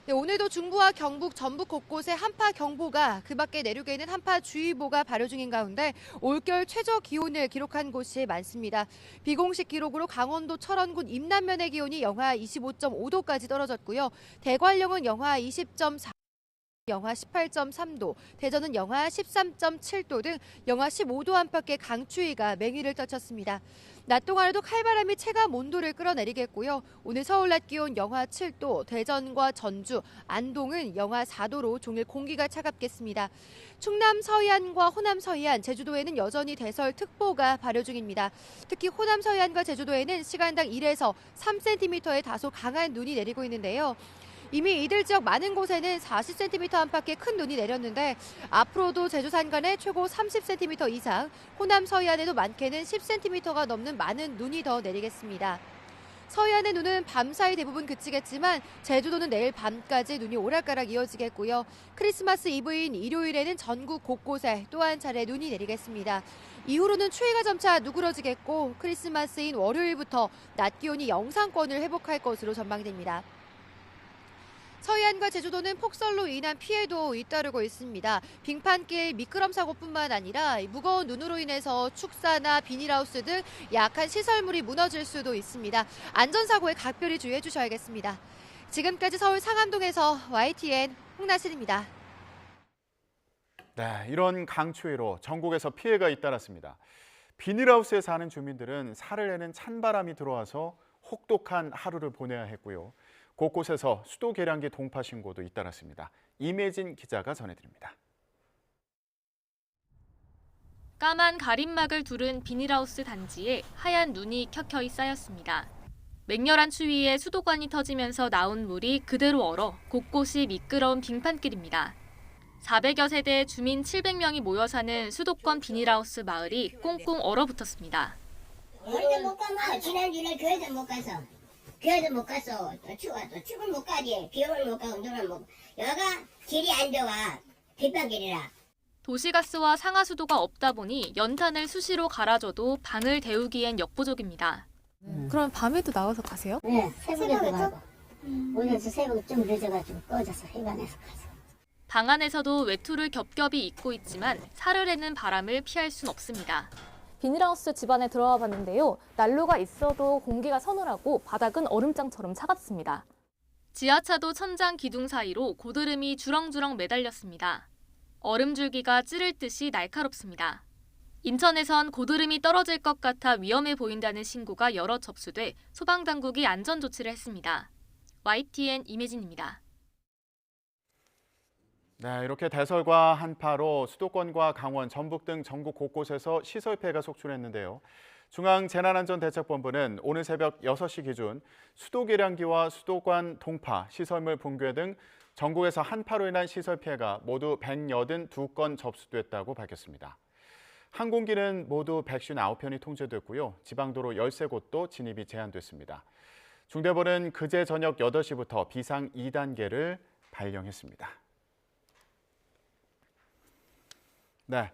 네, 오늘도 중부와 경북, 전북 곳곳에 한파 경보가, 그 밖에 내륙에는 한파주의보가 발효 중인 가운데 올겨울 최저 기온을 기록한 곳이 많습니다. 비공식 기록으로 강원도 철원군 임남면의 기온이 영하 25.5도까지 떨어졌고요. 대관령은 영하 20.4 영하 18.3도, 대전은 영하 13.7도 등 영하 15도 안팎의 강추위가 맹위를 떨쳤습니다. 낮 동안에도 칼바람이 체감 온도를 끌어내리겠고요. 오늘 서울 낮 기온 영하 7도, 대전과 전주, 안동은 영하 4도로 종일 공기가 차갑겠습니다. 충남 서해안과 호남 서해안, 제주도에는 여전히 대설특보가 발효 중입니다. 특히 호남 서해안과 제주도에는 시간당 1에서 3cm의 다소 강한 눈이 내리고 있는데요. 이미 이들 지역 많은 곳에는 40cm 안팎의 큰 눈이 내렸는데 앞으로도 제주 산간에 최고 30cm 이상, 호남 서해안에도 많게는 10cm가 넘는 많은 눈이 더 내리겠습니다. 서해안의 눈은 밤사이 대부분 그치겠지만 제주도는 내일 밤까지 눈이 오락가락 이어지겠고요. 크리스마스 이브인 일요일에는 전국 곳곳에 또 한 차례 눈이 내리겠습니다. 이후로는 추위가 점차 누그러지겠고 크리스마스인 월요일부터 낮 기온이 영상권을 회복할 것으로 전망됩니다. 서해안과 제주도는 폭설로 인한 피해도 잇따르고 있습니다. 빙판길 미끄럼 사고뿐만 아니라 무거운 눈으로 인해서 축사나 비닐하우스 등 약한 시설물이 무너질 수도 있습니다. 안전사고에 각별히 주의해 주셔야겠습니다. 지금까지 서울 상암동에서 YTN 홍나슬입니다. 네, 이런 강추위로 전국에서 피해가 잇따랐습니다. 비닐하우스에 사는 주민들은 살을 내는 찬바람이 들어와서 혹독한 하루를 보내야 했고요. 곳곳에서 수도 계량기 동파 신고도 잇따랐습니다. 임혜진 기자가 전해드립니다. 까만 가림막을 두른 비닐하우스 단지에 하얀 눈이 켜켜이 쌓였습니다. 맹렬한 추위에 수도관이 터지면서 나온 물이 그대로 얼어 곳곳이 미끄러운 빙판길입니다. 400여 세대 주민 700명이 모여 사는 수도권 비닐하우스 마을이 꽁꽁 얼어붙었습니다. 어디도 못 가면 지난주에 교회도 못 가서. 교회도 못 갔어. 또 축을 못 가지. 비용을 못 가고 운동을 못 가고. 여기가 길이 안 좋아. 빗방길이라. 도시가스와 상하수도가 없다 보니 연탄을 수시로 갈아줘도 방을 데우기엔 역부족입니다. 그럼 밤에도 나와서 가세요? 네, 새벽에도 가고. 오늘서 새벽 좀 늦어가지고 꺼져서 해관에서 가서. 방 안에서도 외투를 겹겹이 입고 있지만 사르르는 바람을 피할 순 없습니다. 비닐하우스 집안에 들어와 봤는데요. 난로가 있어도 공기가 서늘하고 바닥은 얼음장처럼 차갑습니다. 지하차도 천장 기둥 사이로 고드름이 주렁주렁 매달렸습니다. 얼음줄기가 찌를 듯이 날카롭습니다. 인천에선 고드름이 떨어질 것 같아 위험해 보인다는 신고가 여러 접수돼 소방당국이 안전조치를 했습니다. YTN 임혜진입니다. 네, 이렇게 대설과 한파로 수도권과 강원, 전북 등 전국 곳곳에서 시설 피해가 속출했는데요. 중앙재난안전대책본부는 오늘 새벽 6시 기준 수도 계량기와 수도관 동파, 시설물 붕괴 등 전국에서 한파로 인한 시설 피해가 모두 182건 접수됐다고 밝혔습니다. 항공기는 모두 159편이 통제됐고요. 지방도로 13곳도 진입이 제한됐습니다. 중대본은 그제 저녁 8시부터 비상 2단계를 발령했습니다. 네,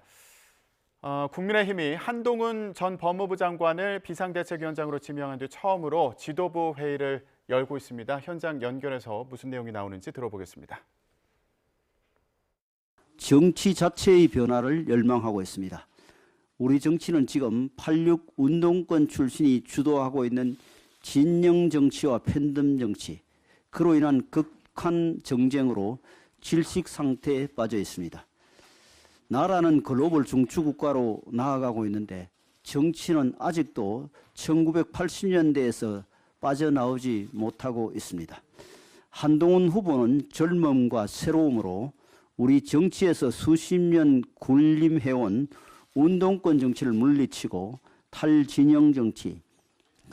국민의힘이 한동훈 전 법무부 장관을 비상대책위원장으로 지명한 뒤 처음으로 지도부 회의를 열고 있습니다. 현장 연결해서 무슨 내용이 나오는지 들어보겠습니다. 정치 자체의 변화를 열망하고 있습니다. 우리 정치는 지금 86 운동권 출신이 주도하고 있는 진영 정치와 팬덤 정치, 그로 인한 극한 정쟁으로 질식 상태에 빠져 있습니다. 나라는 글로벌 중추국가로 나아가고 있는데 정치는 아직도 1980년대에서 빠져나오지 못하고 있습니다. 한동훈 후보는 젊음과 새로움으로 우리 정치에서 수십 년 군림해온 운동권 정치를 물리치고 탈진영 정치,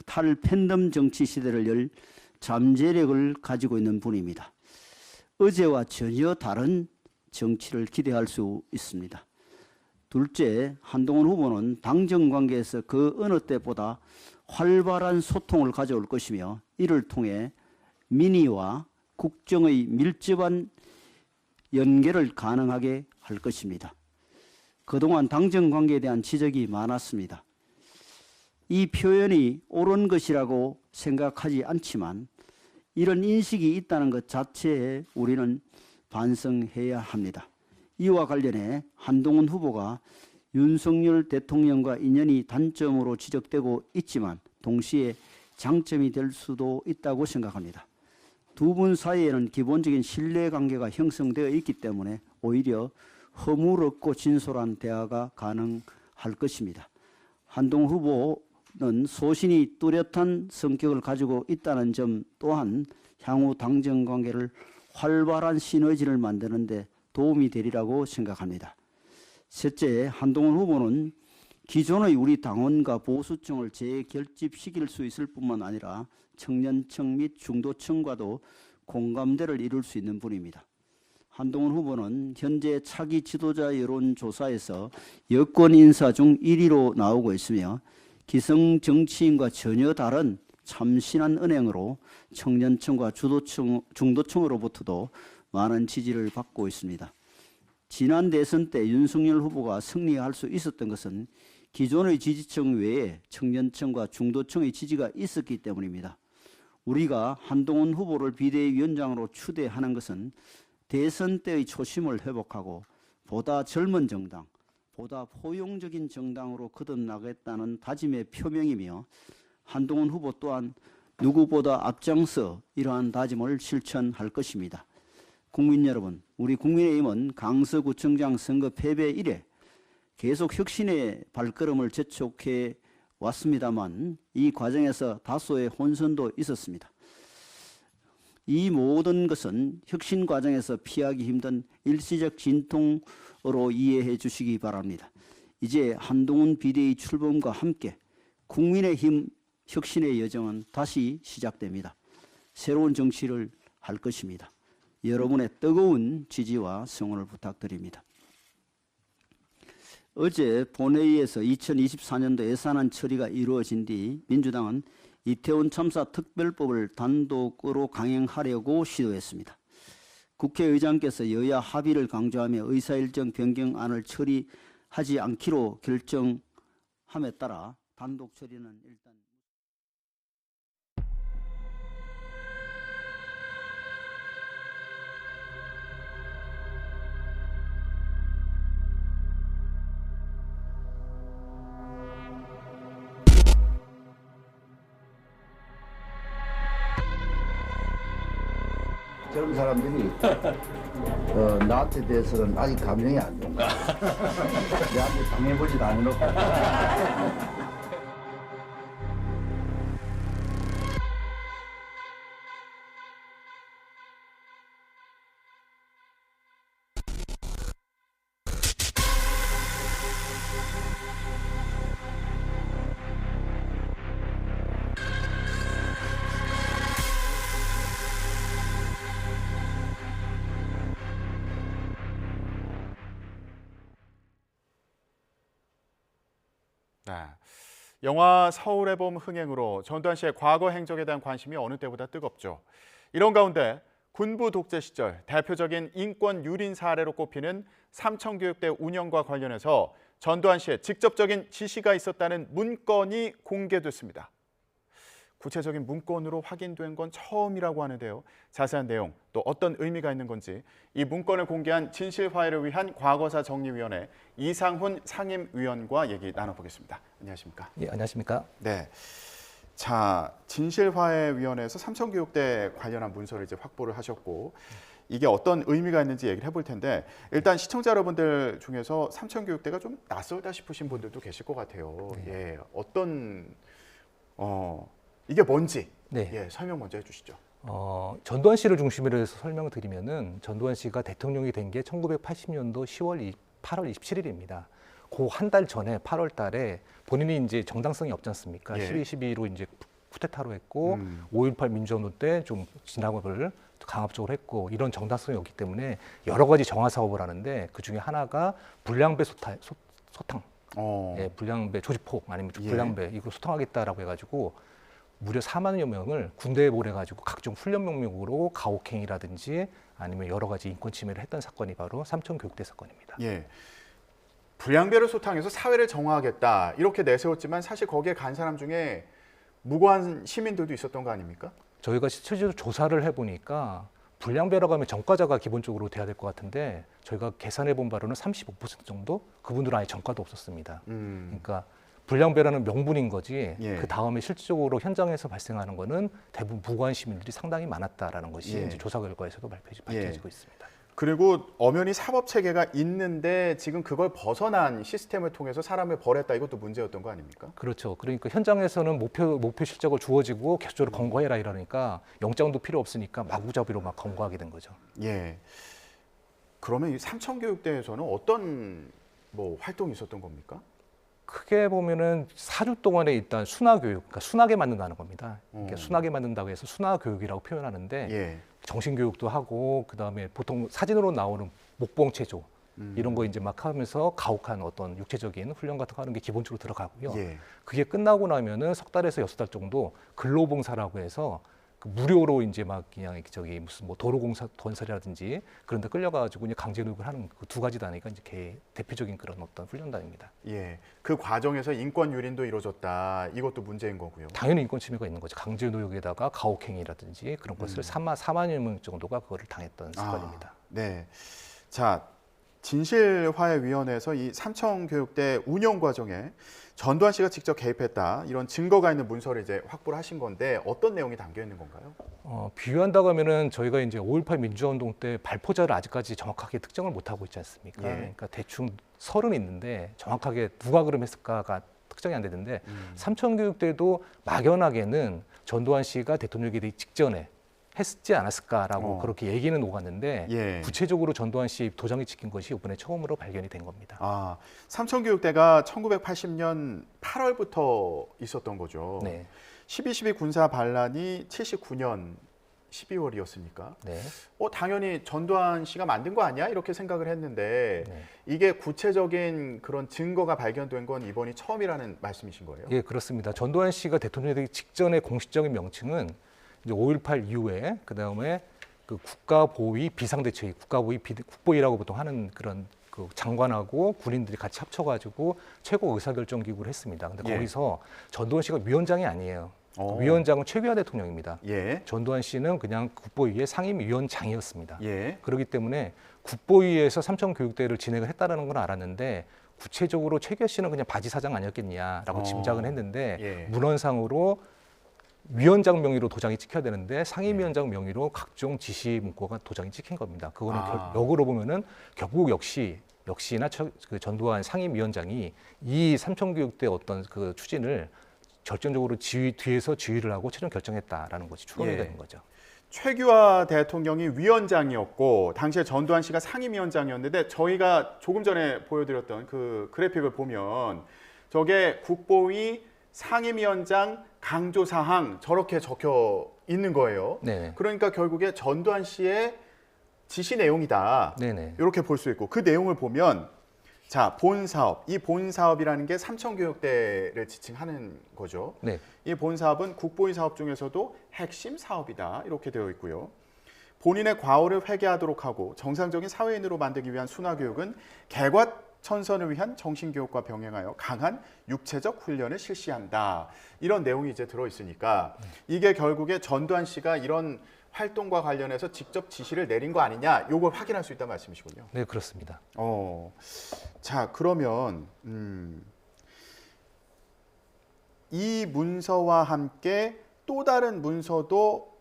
탈팬덤 정치 시대를 열 잠재력을 가지고 있는 분입니다. 어제와 전혀 다른 정치를 기대할 수 있습니다. 둘째, 한동훈 후보는 당정 관계에서 그 어느 때보다 활발한 소통을 가져올 것이며 이를 통해 민의와 국정의 밀접한 연계를 가능하게 할 것입니다. 그동안 당정 관계에 대한 지적이 많았습니다. 이 표현이 옳은 것이라고 생각하지 않지만 이런 인식이 있다는 것 자체에 우리는 반성해야 합니다. 이와 관련해 한동훈 후보가 윤석열 대통령과 인연이 단점으로 지적되고 있지만 동시에 장점이 될 수도 있다고 생각합니다. 두 분 사이에는 기본적인 신뢰관계가 형성되어 있기 때문에 오히려 허물없고 진솔한 대화가 가능할 것입니다. 한동훈 후보는 소신이 뚜렷한 성격을 가지고 있다는 점 또한 향후 당정 관계를 활발한 시너지를 만드는 데 도움이 되리라고 생각합니다. 셋째, 한동훈 후보는 기존의 우리 당원과 보수층을 재결집시킬 수 있을 뿐만 아니라 청년층 및 중도층과도 공감대를 이룰 수 있는 분입니다. 한동훈 후보는 현재 차기 지도자 여론조사에서 여권 인사 중 1위로 나오고 있으며 기성 정치인과 전혀 다른 참신한 은행으로 청년층과 중도층으로부터도 많은 지지를 받고 있습니다. 지난 대선 때 윤석열 후보가 승리할 수 있었던 것은 기존의 지지층 외에 청년층과 중도층의 지지가 있었기 때문입니다. 우리가 한동훈 후보를 비대위원장으로 추대하는 것은 대선 때의 초심을 회복하고 보다 젊은 정당, 보다 포용적인 정당으로 거듭나겠다는 다짐의 표명이며 한동훈 후보 또한 누구보다 앞장서 이러한 다짐을 실천할 것입니다. 국민 여러분, 우리 국민의힘은 강서구청장 선거 패배 이래 계속 혁신의 발걸음을 재촉해 왔습니다만 이 과정에서 다소의 혼선도 있었습니다. 이 모든 것은 혁신 과정에서 피하기 힘든 일시적 진통으로 이해해 주시기 바랍니다. 이제 한동훈 비대위 출범과 함께 국민의힘 혁신의 여정은 다시 시작됩니다. 새로운 정치를 할 것입니다. 여러분의 뜨거운 지지와 성원을 부탁드립니다. 어제 본회의에서 2024년도 예산안 처리가 이루어진 뒤 민주당은 이태원 참사 특별법을 단독으로 강행하려고 시도했습니다. 국회의장께서 여야 합의를 강조하며 의사일정 변경안을 처리하지 않기로 결정함에 따라 단독 처리는 일단 젊은 사람들이 나한테 대해서는 아직 감정이 안 좋은 거야. 내한테 당해보지도 않았고. 네. 영화 서울의 봄 흥행으로 전두환 씨의 과거 행적에 대한 관심이 어느 때보다 뜨겁죠. 이런 가운데 군부 독재 시절 대표적인 인권 유린 사례로 꼽히는 삼청교육대 운영과 관련해서 전두환 씨의 직접적인 지시가 있었다는 문건이 공개됐습니다. 구체적인 문건으로 확인된 건 처음이라고 하는데요. 자세한 내용, 또 어떤 의미가 있는 건지 이 문건을 공개한 진실화해를 위한 과거사 정리위원회 이상훈 상임위원과 얘기 나눠보겠습니다. 안녕하십니까? 예, 안녕하십니까? 네. 자, 진실화해위원회에서 삼청교육대 관련한 문서를 이제 확보를 하셨고 이게 어떤 의미가 있는지 얘기를 해볼 텐데 일단 시청자 여러분들 중에서 삼청교육대가 좀 낯설다 싶으신 분들도 계실 것 같아요. 네. 예, 어떤 이게 뭔지 네. 설명 먼저 해주시죠. 전두환 씨를 중심으로 해서 설명을 드리면은 전두환 씨가 대통령이 된 게 1980년도 8월 27일입니다. 그 한 달 전에 8월 달에 본인이 이제 정당성이 없지 않습니까? 예. 12, 12로 이제 쿠데타로 했고 5.18 민주운동 때 좀 진압을 강압적으로 했고 이런 정당성이 없기 때문에 여러 가지 정화 사업을 하는데 그 중에 하나가 불량배 소탕, 예, 불량배 조직폭 아니면 불량배 이걸 소탕하겠다라고 해가지고 무려 4만여 명을 군대에 보내가지고 각종 훈련 명목으로 가혹행위라든지 아니면 여러 가지 인권 침해를 했던 사건이 바로 삼청교육대 사건입니다. 예. 불량배를 소탕해서 사회를 정화하겠다 이렇게 내세웠지만 사실 거기에 간 사람 중에 무고한 시민들도 있었던 거 아닙니까? 저희가 실질적으로 조사를 해보니까 불량배라고 하면 전과자가 기본적으로 돼야 될 것 같은데 저희가 계산해 본 바로는 35% 정도 그분들은 아예 전과도 없었습니다. 그러니까 불량배라는 명분인 거지 예. 그 다음에 실질적으로 현장에서 발생하는 거는 대부분 무고한 시민들이 상당히 많았다라는 것이 예. 이제 조사 결과에서도 밝혀지고 있습니다. 그리고 엄연히 사법 체계가 있는데 지금 그걸 벗어난 시스템을 통해서 사람을 벌했다 이것도 문제였던 거 아닙니까? 그렇죠. 그러니까 현장에서는 목표 실적을 주어지고 계속적으로 검거해라 이러니까 영장도 필요 없으니까 마구잡이로 막 검거하게 된 거죠. 예. 그러면 이 삼천교육대에서는 어떤 뭐 활동이 있었던 겁니까? 크게 보면은 4주 동안에 일단 순화교육, 그러니까 순하게 만든다는 겁니다. 그러니까 순하게 만든다고 해서 순화교육이라고 표현하는데 예. 정신교육도 하고 그다음에 보통 사진으로 나오는 목봉체조 이런 거 이제 막 하면서 가혹한 어떤 육체적인 훈련 같은 거 하는 게 기본적으로 들어가고요. 예. 그게 끝나고 나면은 석 달에서 6달 정도 근로봉사라고 해서 그 무료로 이제 막 그냥 저기 무슨 뭐 도로공사 건설이라든지 그런 데 끌려가지고 이제 강제노역을 하는 그 두 가지 단위가 이제 대표적인 그런 어떤 훈련단입니다. 예. 그 과정에서 인권 유린도 이루어졌다. 이것도 문제인 거고요. 당연히 인권 침해가 있는 거죠. 강제노역에다가 가혹행위라든지 그런 것을 4만여 명 정도가 그거를 당했던 사건입니다. 네. 자, 진실화해위원회에서 이 삼천교육대 운영 과정에 전두환 씨가 직접 개입했다 이런 증거가 있는 문서를 이제 확보를 하신 건데 어떤 내용이 담겨 있는 건가요? 비유한다고 하면은 저희가 이제 5.18 민주화운동 때 발포자를 아직까지 정확하게 특정을 못 하고 있지 않습니까? 예. 그러니까 대충 설은 있는데 정확하게 누가 그럼 했을까가 특정이 안 되는데 삼천교육대도 막연하게는 전두환 씨가 대통령이 되기 직전에 했지 않았을까라고 그렇게 얘기는 오갔는데 예. 구체적으로 전두환 씨 도장이 찍힌 것이 이번에 처음으로 발견이 된 겁니다. 아, 삼천교육대가 1980년 8월부터 있었던 거죠. 네. 12.12 군사 반란이 79년 12월이었습니까? 네. 당연히 전두환 씨가 만든 거 아니야? 이렇게 생각을 했는데 네. 이게 구체적인 그런 증거가 발견된 건 이번이 처음이라는 말씀이신 거예요? 예, 그렇습니다. 전두환 씨가 대통령이 되기 직전의 공식적인 명칭은 이제 5.18 이후에 그다음에 그 국가보위 비상대책위, 국보위라고 보통 하는 그런 그 장관하고 군인들이 같이 합쳐가지고 최고 의사결정기구를 했습니다. 근데 예. 거기서 전두환 씨가 위원장이 아니에요. 위원장은 최규하 대통령입니다. 예. 전두환 씨는 그냥 국보위의 상임위원장이었습니다. 예. 그렇기 때문에 국보위에서 삼천교육대를 진행을 했다는 건 알았는데 구체적으로 최규하 씨는 그냥 바지 사장 아니었겠냐라고 짐작은 했는데 예. 문헌상으로 위원장 명의로 도장이 찍혀야 되는데 상임위원장 명의로 각종 지시 문구가 도장이 찍힌 겁니다. 그거는 역으로 보면은 결국 역시나 그 전두환 상임위원장이 이 삼천교육대 어떤 그 추진을 결정적으로 뒤에서 지휘를 하고 최종 결정했다라는 것이 추론이 되는 거죠. 최규하 대통령이 위원장이었고 당시에 전두환 씨가 상임위원장이었는데 저희가 조금 전에 보여드렸던 그 그래픽을 보면 저게 국보위 상임위원장 강조사항 저렇게 적혀 있는 거예요. 네. 그러니까 결국에 전두환 씨의 지시 내용이다. 네네. 이렇게 볼 수 있고 그 내용을 보면 자, 본사업. 이 본사업이라는 게 삼천교육대를 지칭하는 거죠. 네. 이 본사업은 국보위 사업 중에서도 핵심 사업이다. 이렇게 되어 있고요. 본인의 과오를 회개하도록 하고 정상적인 사회인으로 만들기 위한 순화교육은 개과천선을 위한 정신교육과 병행하여 강한 육체적 훈련을 실시한다. 이런 내용이 이제 들어있으니까 이게 결국에 전두환 씨가 이런 활동과 관련해서 직접 지시를 내린 거 아니냐, 요걸 확인할 수 있다는 말씀이시군요. 네, 그렇습니다. 자, 그러면 이 문서와 함께 또 다른 문서도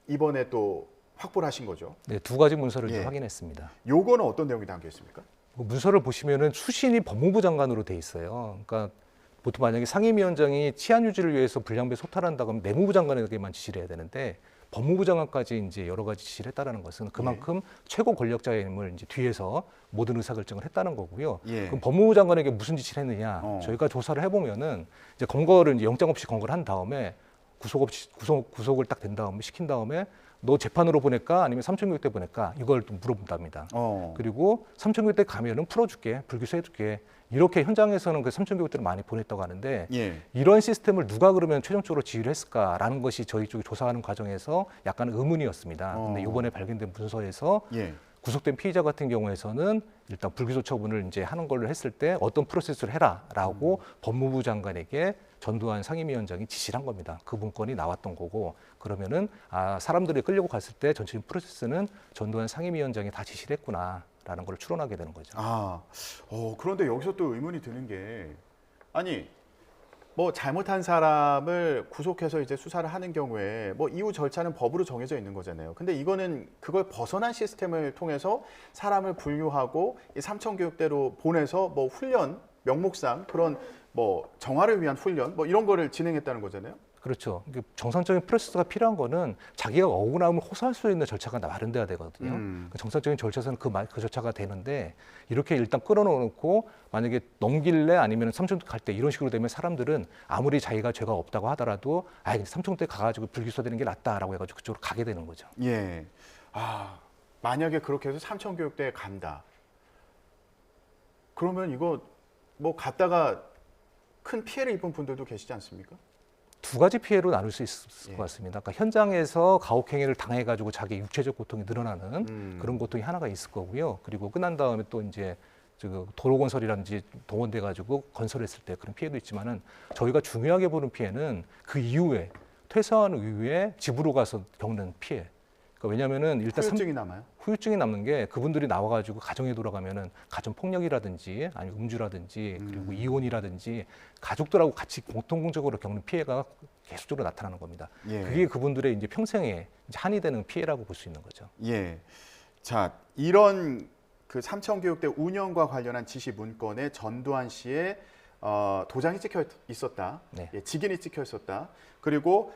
이번에 또 확보를 하신 거죠? 네, 두 가지 문서를 예. 확인했습니다. 요거는 어떤 내용이 담겨 있습니까? 문서를 보시면은 수신이 법무부 장관으로 돼 있어요. 그러니까 보통 만약에 상임위원장이 치안 유지를 위해서 불량배 소탈한다고 하면 내무부 장관에게만 지시를 해야 되는데 법무부 장관까지 이제 여러 가지 지시를 했다는 것은 그만큼 최고 권력자의 힘을 이제 뒤에서 모든 의사결정을 했다는 거고요. 예. 그럼 법무부 장관에게 무슨 지시를 했느냐? 저희가 조사를 해보면은 이제 검거를 이제 영장 없이 검거를 한 다음에 구속을 딱 된 다음에 시킨 다음에 너 재판으로 보낼까 아니면 삼천교육대 보낼까 이걸 또 물어본답니다. 그리고 삼천교육대 가면은 풀어줄게, 불기소해줄게. 이렇게 현장에서는 그 삼천교육대를 많이 보냈다고 하는데 예. 이런 시스템을 누가 그러면 최종적으로 지휘를 했을까라는 것이 저희 쪽이 조사하는 과정에서 약간 의문이었습니다. 근데 이번에 발견된 문서에서 예. 구속된 피의자 같은 경우에서는 일단 불기소 처분을 이제 하는 걸로 했을 때 어떤 프로세스를 해라라고 법무부 장관에게 전두환 상임위원장이 지시를 한 겁니다. 그 문건이 나왔던 거고 그러면은 사람들이 끌려고 갔을 때 전체적인 프로세스는 전두환 상임위원장이 다 지시를 했구나라는 걸 추론하게 되는 거죠. 그런데 여기서 또 의문이 드는 게 아니 뭐 잘못한 사람을 구속해서 이제 수사를 하는 경우에 뭐 이후 절차는 법으로 정해져 있는 거잖아요. 근데 이거는 그걸 벗어난 시스템을 통해서 사람을 분류하고 이 삼청교육대로 보내서 뭐 훈련 명목상 그런 뭐 정화를 위한 훈련 뭐 이런 거를 진행했다는 거잖아요. 그렇죠. 정상적인 프로세스가 필요한 거는 자기가 억울함을 호소할 수 있는 절차가 마련돼야 되거든요. 그 정상적인 절차에서는 그 절차가 되는데 이렇게 일단 끌어놓고 만약에 넘길래 아니면 삼청대 갈 때 이런 식으로 되면 사람들은 아무리 자기가 죄가 없다고 하더라도 삼청대 가가지고 불기소되는 게 낫다라고 해가지고 그쪽으로 가게 되는 거죠. 예. 아 만약에 그렇게 해서 삼청교육대에 간다. 그러면 이거 뭐 갔다가 큰 피해를 입은 분들도 계시지 않습니까? 두 가지 피해로 나눌 수 있을 것 같습니다. 그러니까 현장에서 가혹행위를 당해가지고 자기 육체적 고통이 늘어나는 그런 고통이 하나가 있을 거고요. 그리고 끝난 다음에 또 이제 도로 건설이라든지 동원돼가지고 건설했을 때 그런 피해도 있지만은 저희가 중요하게 보는 피해는 그 이후에 퇴사한 이후에 집으로 가서 겪는 피해. 그러니까 왜냐하면은 일단 후유증이 남아요? 후유증이 남는 게 그분들이 나와가지고 가정에 돌아가면은 가정 폭력이라든지 아니면 음주라든지 그리고 이혼이라든지 가족들하고 같이 공통적으로 겪는 피해가 계속적으로 나타나는 겁니다. 예. 그게 그분들의 이제 평생에 이제 한이 되는 피해라고 볼 수 있는 거죠. 예. 자, 이런 그 삼청교육대 운영과 관련한 지시 문건에 전두환 씨의 도장이 찍혀 있었다. 네. 예, 직인이 찍혀 있었다. 그리고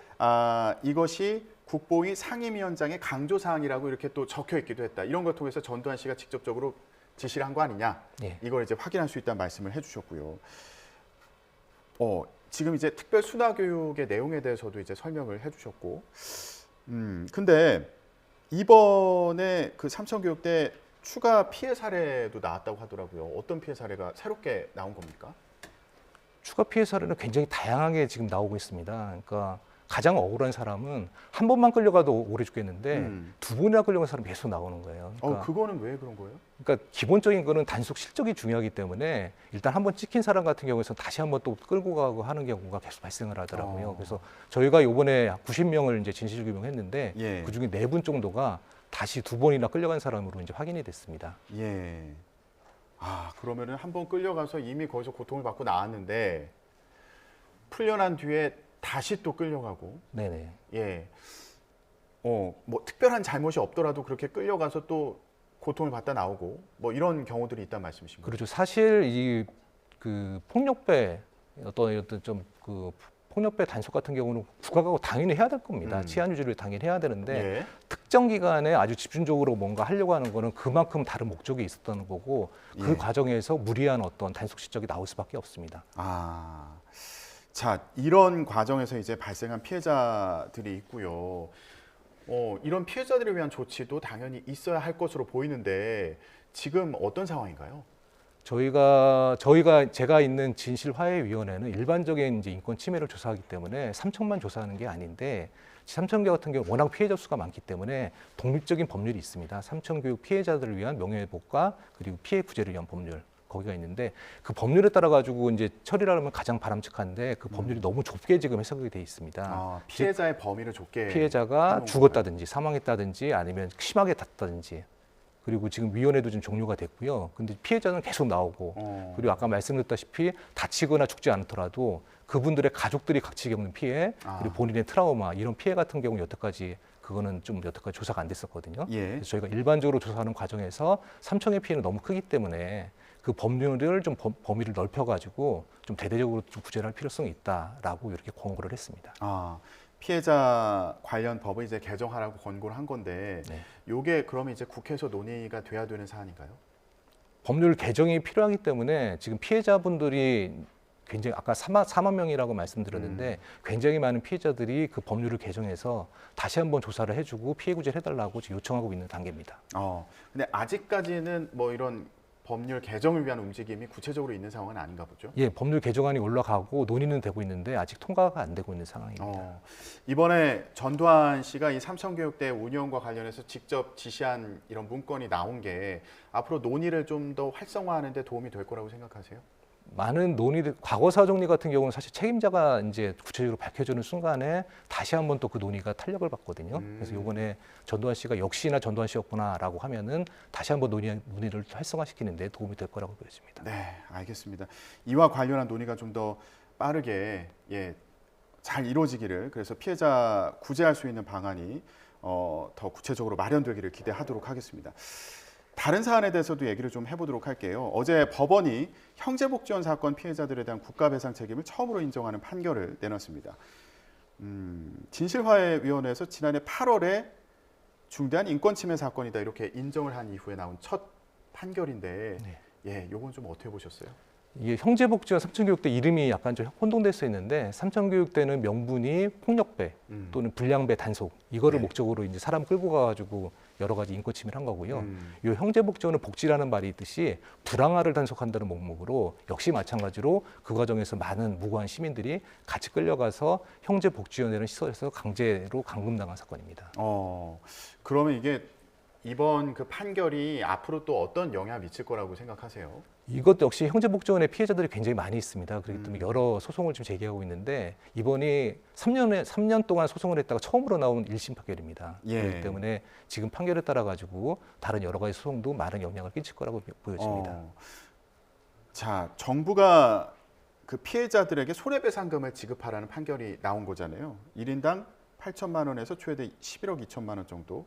이것이 국보위 상임위원장의 강조 사항이라고 이렇게 또 적혀 있기도 했다. 이런 걸 통해서 전두환 씨가 직접적으로 지시를 한 거 아니냐? 네. 이걸 이제 확인할 수 있다는 말씀을 해주셨고요. 지금 이제 특별 순화 교육의 내용에 대해서도 이제 설명을 해주셨고, 근데 이번에 그 삼청교육대 추가 피해 사례도 나왔다고 하더라고요. 어떤 피해 사례가 새롭게 나온 겁니까? 추가 피해 사례는 굉장히 다양하게 지금 나오고 있습니다. 그러니까 가장 억울한 사람은 한 번만 끌려가도 오래 죽겠는데 두 번이나 끌려간 사람이 계속 나오는 거예요. 그러니까, 그거는 왜 그런 거예요? 그러니까 기본적인 거는 단속 실적이 중요하기 때문에 일단 한번 찍힌 사람 같은 경우에는 다시 한번 또 끌고 가고 하는 경우가 계속 발생을 하더라고요. 그래서 저희가 이번에 90명을 이제 진실 규명했는데 예. 그 중에 4분 정도가 다시 2번이나 끌려간 사람으로 이제 확인이 됐습니다. 예. 그러면은 한 번 끌려가서 이미 거기서 고통을 받고 나왔는데 풀려난 뒤에 다시 또 끌려가고. 네네. 예. 뭐 특별한 잘못이 없더라도 그렇게 끌려가서 또 고통을 받다 나오고 뭐 이런 경우들이 있다는 말씀이십니까? 그렇죠. 사실 이 그 폭력배 어떤 좀 그 폭력배 단속 같은 경우는 국가가 당연히 해야 될 겁니다. 치안 유지를 당연히 해야 되는데 예. 특정 기간에 아주 집중적으로 뭔가 하려고 하는 거는 그만큼 다른 목적이 있었던 거고 그 예. 과정에서 무리한 어떤 단속 실적이 나올 수밖에 없습니다. 자, 이런 과정에서 이제 발생한 피해자들이 있고요. 이런 피해자들을 위한 조치도 당연히 있어야 할 것으로 보이는데 지금 어떤 상황인가요? 제가 있는 진실화해위원회는 일반적인 이제 인권 침해를 조사하기 때문에 삼청만 조사하는 게 아닌데 삼청교 같은 경우 워낙 피해자 수가 많기 때문에 독립적인 법률이 있습니다. 삼청교육 피해자들을 위한 명예회복과 그리고 피해 구제를 위한 법률. 거기가 있는데 그 법률에 따라 가지고 이제 처리를 하면 가장 바람직한데 그 법률이 너무 좁게 지금 해석이 돼 있습니다. 피해자의 범위를 좁게 피해자가 죽었다든지 사망했다든지 아니면 심하게 다쳤다든지 그리고 지금 위원회도 좀 종료가 됐고요. 근데 피해자는 계속 나오고 그리고 아까 말씀드렸다시피 다치거나 죽지 않더라도 그분들의 가족들이 같이 겪는 피해 그리고 본인의 트라우마 이런 피해 같은 경우 여태까지 조사가 안 됐었거든요. 예. 그래서 저희가 일반적으로 조사하는 과정에서 삼청의 피해는 너무 크기 때문에 그 법률을 좀 범위를 넓혀가지고 좀 대대적으로 좀 구제를 할 필요성이 있다라고 이렇게 권고를 했습니다. 피해자 관련 법을 이제 개정하라고 권고를 한 건데, 네. 이게 그러면 이제 국회에서 논의가 돼야 되는 사안인가요? 법률 개정이 필요하기 때문에 지금 피해자분들이 굉장히 아까 4만 명이라고 말씀드렸는데 굉장히 많은 피해자들이 그 법률을 개정해서 다시 한번 조사를 해주고 피해 구제를 해달라고 지금 요청하고 있는 단계입니다. 근데 아직까지는 뭐 이런 법률 개정을 위한 움직임이 구체적으로 있는 상황은 아닌가 보죠? 예, 법률 개정안이 올라가고 논의는 되고 있는데 아직 통과가 안 되고 있는 상황입니다. 이번에 전두환 씨가 이 삼청교육대 운영과 관련해서 직접 지시한 이런 문건이 나온 게 앞으로 논의를 좀 더 활성화하는 데 도움이 될 거라고 생각하세요? 많은 논의들, 과거사 정리 같은 경우는 사실 책임자가 이제 구체적으로 밝혀지는 순간에 다시 한번 또 그 논의가 탄력을 받거든요. 그래서 이번에 전두환 씨가 역시나 전두환 씨였구나라고 하면은 다시 한번 논의를 활성화시키는 데 도움이 될 거라고 보여집니다. 네, 알겠습니다. 이와 관련한 논의가 좀 더 빠르게 잘 이루어지기를, 그래서 피해자 구제할 수 있는 방안이 더 구체적으로 마련되기를 기대하도록 하겠습니다. 다른 사안에 대해서도 얘기를 좀 해보도록 할게요. 어제 법원이 형제복지원 사건 피해자들에 대한 국가배상 책임을 처음으로 인정하는 판결을 내놨습니다. 진실화해위원회에서 지난해 8월에 중대한 인권침해 사건이다 이렇게 인정을 한 이후에 나온 첫 판결인데, 요건 좀 어떻게 보셨어요? 이게 형제복지원 삼천교육대 이름이 약간 좀 혼동됐어 있는데, 삼천교육대는 명분이 폭력배 또는 불량배 단속 이거를 목적으로 이제 사람 끌고 가가지고 여러 가지 인권 침해를 한 거고요. 이 형제복지원은 복지라는 말이 있듯이 불황아를 단속한다는 목목으로 역시 마찬가지로 그 과정에서 많은 무고한 시민들이 같이 끌려가서 형제복지원이라는 시설에서 강제로 감금당한 사건입니다. 그러면 이게 이번 그 판결이 앞으로 또 어떤 영향을 미칠 거라고 생각하세요? 이것도 역시 형제복지원의 피해자들이 굉장히 많이 있습니다. 그렇기 때문에 여러 소송을 지금 제기하고 있는데, 이번이 3년 동안 소송을 했다가 처음으로 나온 1심 판결입니다. 그렇기 때문에 지금 판결에 따라 가지고 다른 여러 가지 소송도 많은 영향을 끼칠 거라고 보여집니다. 자, 정부가 그 피해자들에게 손해배상금을 지급하라는 판결이 나온 거잖아요. 1인당 8천만 원에서 최대 11억 2천만 원 정도.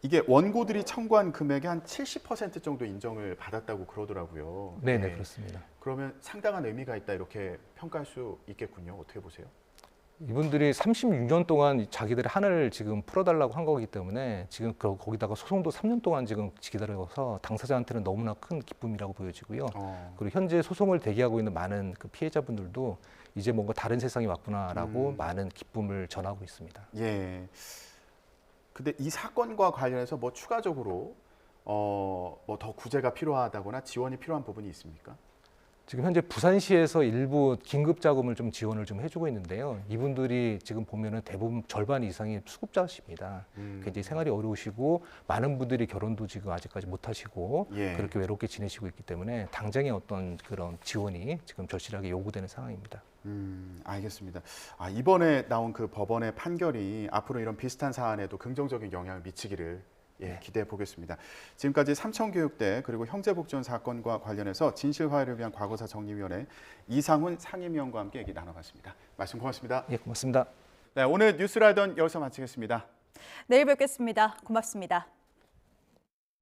이게 원고들이 청구한 금액의 한 70% 정도 인정을 받았다고 그러더라고요. 네네, 그렇습니다. 그러면 상당한 의미가 있다 이렇게 평가할 수 있겠군요. 어떻게 보세요? 이분들이 36년 동안 자기들의 한을 지금 풀어달라고 한 거기 때문에 지금 거기다가 소송도 3년 동안 지금 기다려서 당사자한테는 너무나 큰 기쁨이라고 보여지고요. 그리고 현재 소송을 대기하고 있는 많은 그 피해자분들도 이제 뭔가 다른 세상이 왔구나라고 많은 기쁨을 전하고 있습니다. 근데 이 사건과 관련해서 뭐 추가적으로 뭐 더 구제가 필요하다거나 지원이 필요한 부분이 있습니까? 지금 현재 부산시에서 일부 긴급 자금을 좀 지원을 좀 해주고 있는데요. 이분들이 지금 보면은 대부분 절반 이상이 수급자십니다. 굉장히 생활이 어려우시고 많은 분들이 결혼도 지금 아직까지 못 하시고 그렇게 외롭게 지내시고 있기 때문에 당장의 어떤 그런 지원이 지금 절실하게 요구되는 상황입니다. 알겠습니다. 이번에 나온 그 법원의 판결이 앞으로 이런 비슷한 사안에도 긍정적인 영향을 미치기를 기대해 보겠습니다. 지금까지 삼천교육대 그리고 형제복지원 사건과 관련해서 진실화해를 위한 과거사 정리위원회 이상훈 상임위원과 함께 얘기 나눠봤습니다. 말씀 고맙습니다. 고맙습니다. 네, 오늘 뉴스라이더는 여기서 마치겠습니다. 내일 뵙겠습니다. 고맙습니다.